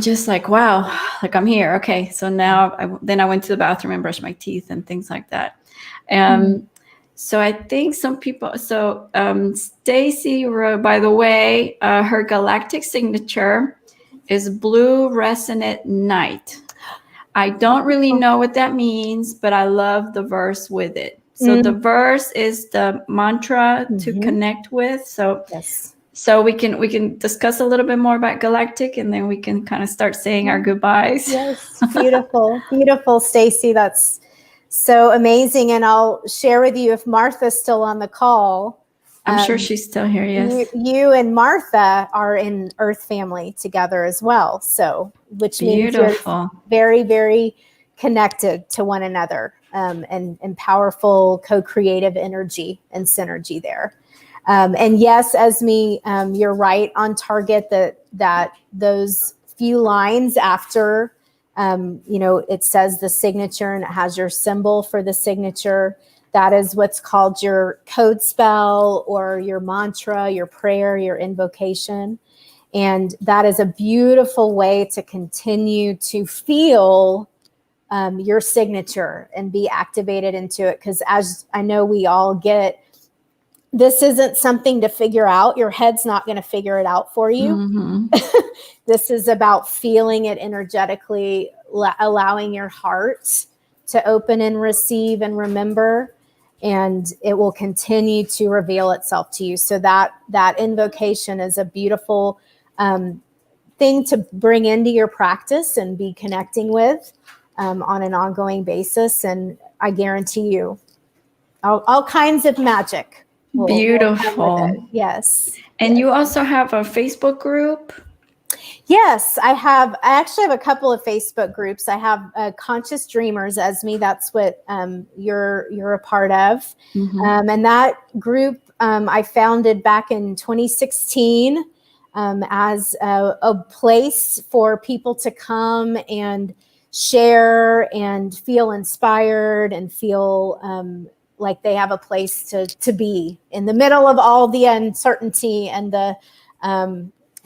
Speaker 1: just like, wow, like, I'm here. Okay. So now I went to the bathroom and brushed my teeth and things like that. So I think some people, Stacy wrote, by the way, her galactic signature is blue resonant night. I don't really know what that means, but I love the verse with it. So the verse is the mantra to connect with. So
Speaker 2: yes.
Speaker 1: So we can discuss a little bit more about galactic, and then we can kind of start saying our goodbyes.
Speaker 2: Yes, beautiful, beautiful, Stacy. That's so amazing. And I'll share with you, if Martha's still on the call.
Speaker 1: I'm sure she's still here. Yes.
Speaker 2: You and Martha are in Earth family together as well. So, which means you're very, very connected to one another, and powerful co-creative energy and synergy there. And yes, Esme, you're right on target that those few lines after, it says the signature and it has your symbol for the signature. That is what's called your code spell or your mantra, your prayer, your invocation. And that is a beautiful way to continue to feel your signature and be activated into it. Because as I know we all get, this isn't something to figure out. Your head's not going to figure it out for you. This is about feeling it energetically, allowing your heart to open and receive and remember, and it will continue to reveal itself to you. So that invocation is a beautiful thing to bring into your practice and be connecting with on an ongoing basis. And I guarantee you all kinds of magic.
Speaker 1: Beautiful.
Speaker 2: Yes.
Speaker 1: And you also have a Facebook group?
Speaker 2: Yes, I actually have a couple of Facebook groups. I have Conscious Dreamers, Esme. That's what you're a part of. And that group I founded back in 2016 as a place for people to come and share and feel inspired and feel like they have a place to be in the middle of all the uncertainty and the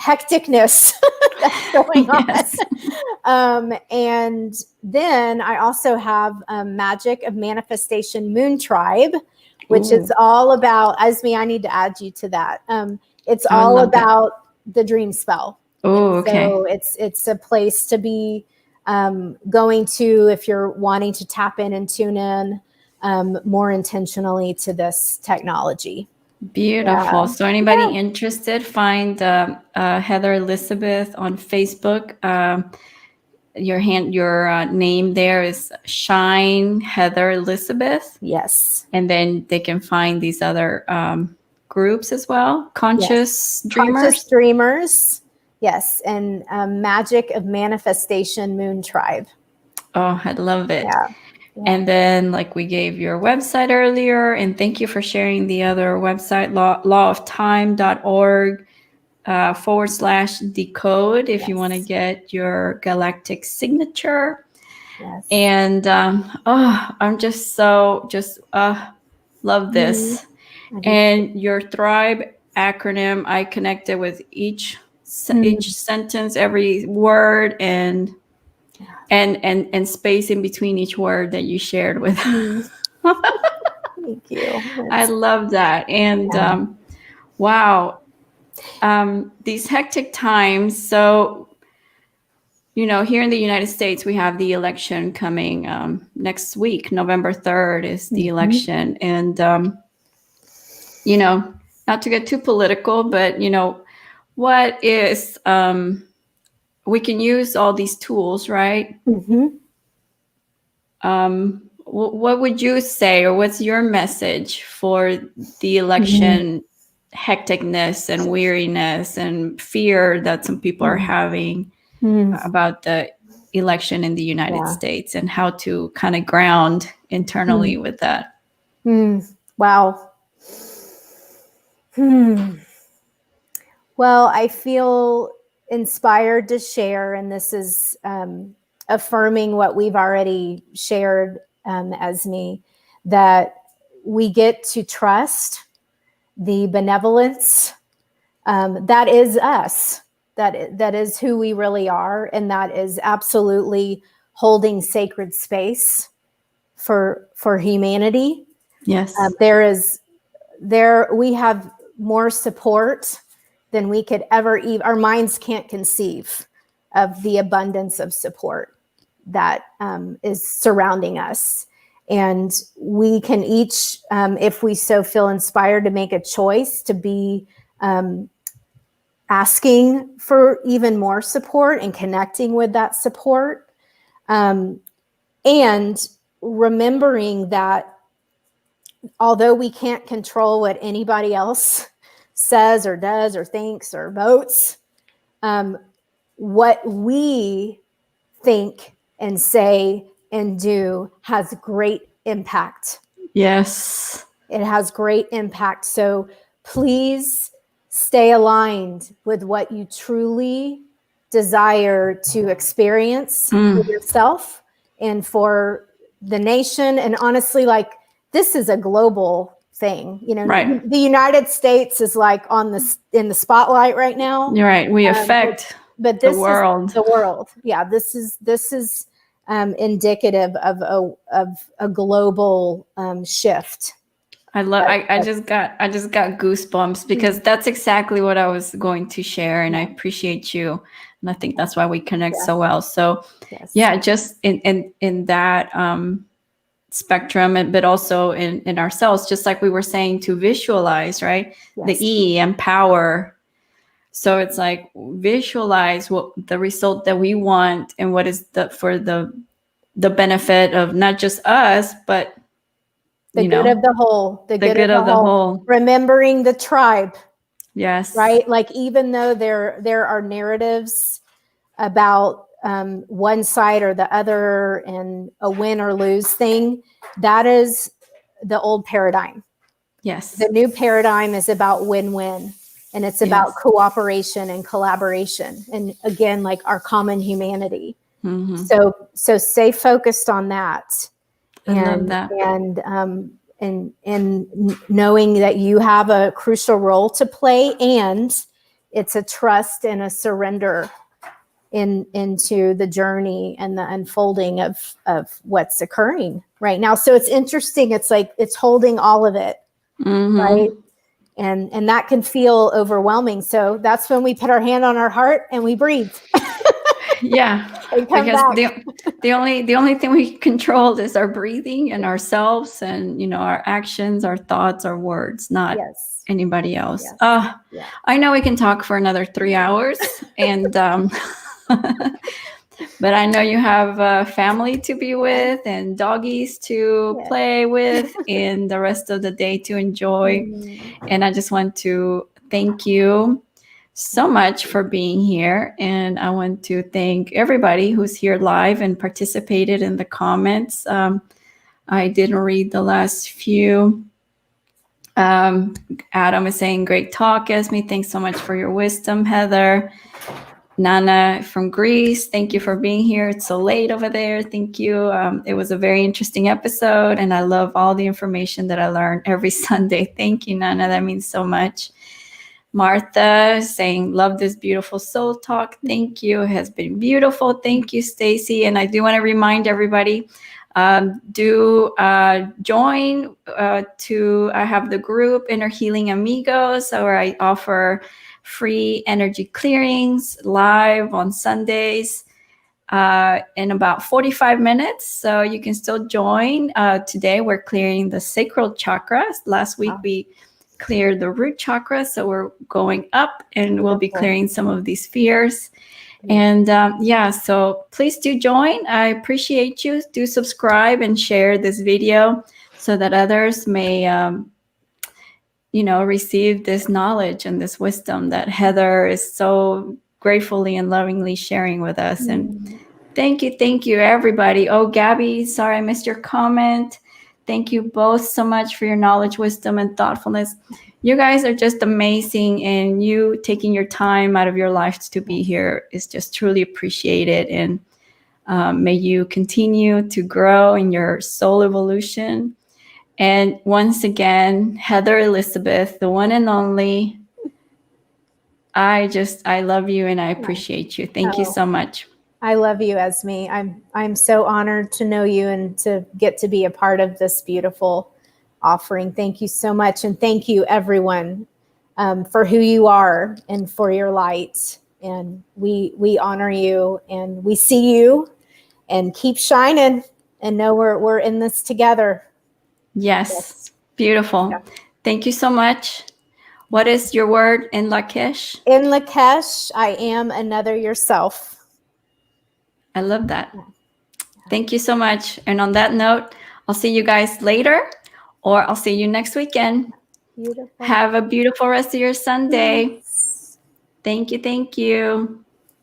Speaker 2: hecticness that's going
Speaker 1: Yes.
Speaker 2: on. And then I also have Magic of Manifestation Moon Tribe, which
Speaker 1: Ooh.
Speaker 2: is all about, Esme, I need to add you to that. It's
Speaker 1: I would
Speaker 2: all
Speaker 1: love that.
Speaker 2: about the dream spell.
Speaker 1: Oh, okay.
Speaker 2: So it's a place to be going to if you're wanting to tap in and tune in more intentionally to this technology.
Speaker 1: Beautiful.
Speaker 2: Yeah.
Speaker 1: So anybody interested, find Heather Elizabeth on Facebook. Your name there is Shine Heather Elizabeth.
Speaker 2: Yes.
Speaker 1: And then they can find these other groups as well. Conscious Dreamers.
Speaker 2: Conscious Dreamers. Yes. And Magic of Manifestation Moon Tribe.
Speaker 1: Oh, I love it.
Speaker 2: Yeah.
Speaker 1: And then, like, we gave your website earlier, and thank you for sharing the other website, lawoftime.org /decode if you want to get your galactic signature.
Speaker 2: Yes.
Speaker 1: And I'm just love this. And your Thrive acronym, I connected with each sentence, every word, and space in between each word that you shared with.
Speaker 2: Thank you.
Speaker 1: I love that. And wow, these hectic times. So, here in the United States, we have the election coming next week. November 3rd is the election. And, not to get too political, but, what is, we can use all these tools, right? What would you say, or what's your message for the election hecticness and weariness and fear that some people are having about the election in the United States, and how to kind of ground internally with that?
Speaker 2: Wow. Well, I feel inspired to share, and this is affirming what we've already shared, Esme, that we get to trust the benevolence that is us, that is who we really are, and that is absolutely holding sacred space for humanity.
Speaker 1: Yes.
Speaker 2: We have more support than we could ever even, our minds can't conceive of the abundance of support that is surrounding us. And we can each, if we so feel inspired, to make a choice to be asking for even more support and connecting with that support. And remembering that although we can't control what anybody else says or does or thinks or votes, what we think and say and do has great impact.
Speaker 1: Yes.
Speaker 2: It has great impact. So please stay aligned with what you truly desire to experience for yourself and for the nation. And honestly, like, this is a global thing.
Speaker 1: Right.
Speaker 2: The United States is like in the spotlight right now.
Speaker 1: You're right. We affect
Speaker 2: but this
Speaker 1: the world.
Speaker 2: is the world. Yeah, this is indicative of a global shift.
Speaker 1: I just got goosebumps, because that's exactly what I was going to share, and I appreciate you, and I think that's why we connect so well. So just in that spectrum, but also in ourselves, just like we were saying, to visualize, right? The E, empower. So it's like, visualize what the result that we want, and what is for the benefit of not just us, but
Speaker 2: the good of the whole, the good of the whole. Remembering the tribe.
Speaker 1: Yes.
Speaker 2: Right. Like, even though there are narratives about one side or the other and a win or lose thing, that is the old paradigm.
Speaker 1: Yes.
Speaker 2: The new paradigm is about win-win, and it's about cooperation and collaboration. And again, like, our common humanity. So stay focused on that.
Speaker 1: I love that.
Speaker 2: And knowing that you have a crucial role to play, and it's a trust and a surrender into the journey and the unfolding of what's occurring right now. So it's interesting. It's like it's holding all of it, right? And that can feel overwhelming. So that's when we put our hand on our heart and we breathe.
Speaker 1: Yeah, because the only thing we control is our breathing and ourselves, and our actions, our thoughts, our words, not anybody else. I know we can talk for another 3 hours, and but I know you have a family to be with and doggies to play with and the rest of the day to enjoy. And I just want to thank you so much for being here. And I want to thank everybody who's here live and participated in the comments. I didn't read the last few. Adam is saying, great talk, Esme. Thanks so much for your wisdom, Heather. Nana from Greece, thank you for being here. It's so late over there. Thank you. It was a very interesting episode, and I love all the information that I learned every Sunday. Thank you, Nana. That means so much. Martha saying, love this beautiful soul talk. Thank you. It has been beautiful. Thank you, Stacy. And I do want to remind everybody, do join I have the group Inner Healing Amigos, where I offer free energy clearings live on Sundays in about 45 minutes. So you can still join. Today we're clearing the sacral chakras. Last week we cleared the root chakra. So we're going up and we'll be clearing some of these fears. And so please do join. I appreciate you. Do subscribe and share this video so that others may receive this knowledge and this wisdom that Heather is so gratefully and lovingly sharing with us. And thank you, everybody. Oh, Gabby, sorry I missed your comment. Thank you both so much for your knowledge, wisdom, and thoughtfulness. You guys are just amazing, and you taking your time out of your lives to be here is just truly appreciated. And may you continue to grow in your soul evolution. And once again, Heather Elizabeth, the one and only, I love you and I appreciate you. Thank you so much.
Speaker 2: I love you, Esme. I'm so honored to know you and to get to be a part of this beautiful offering. Thank you so much. And thank you, everyone, for who you are and for your light. And we honor you and we see you, and keep shining and know we're in this together.
Speaker 1: Yes. Beautiful. Yeah. Thank you so much. What is your word in Lakesh?
Speaker 2: In Lakesh, I am another yourself.
Speaker 1: I love that. Thank you so much. And on that note, I'll see you guys later, or I'll see you next weekend.
Speaker 2: Beautiful.
Speaker 1: Have a beautiful rest of your Sunday. Yes. Thank you.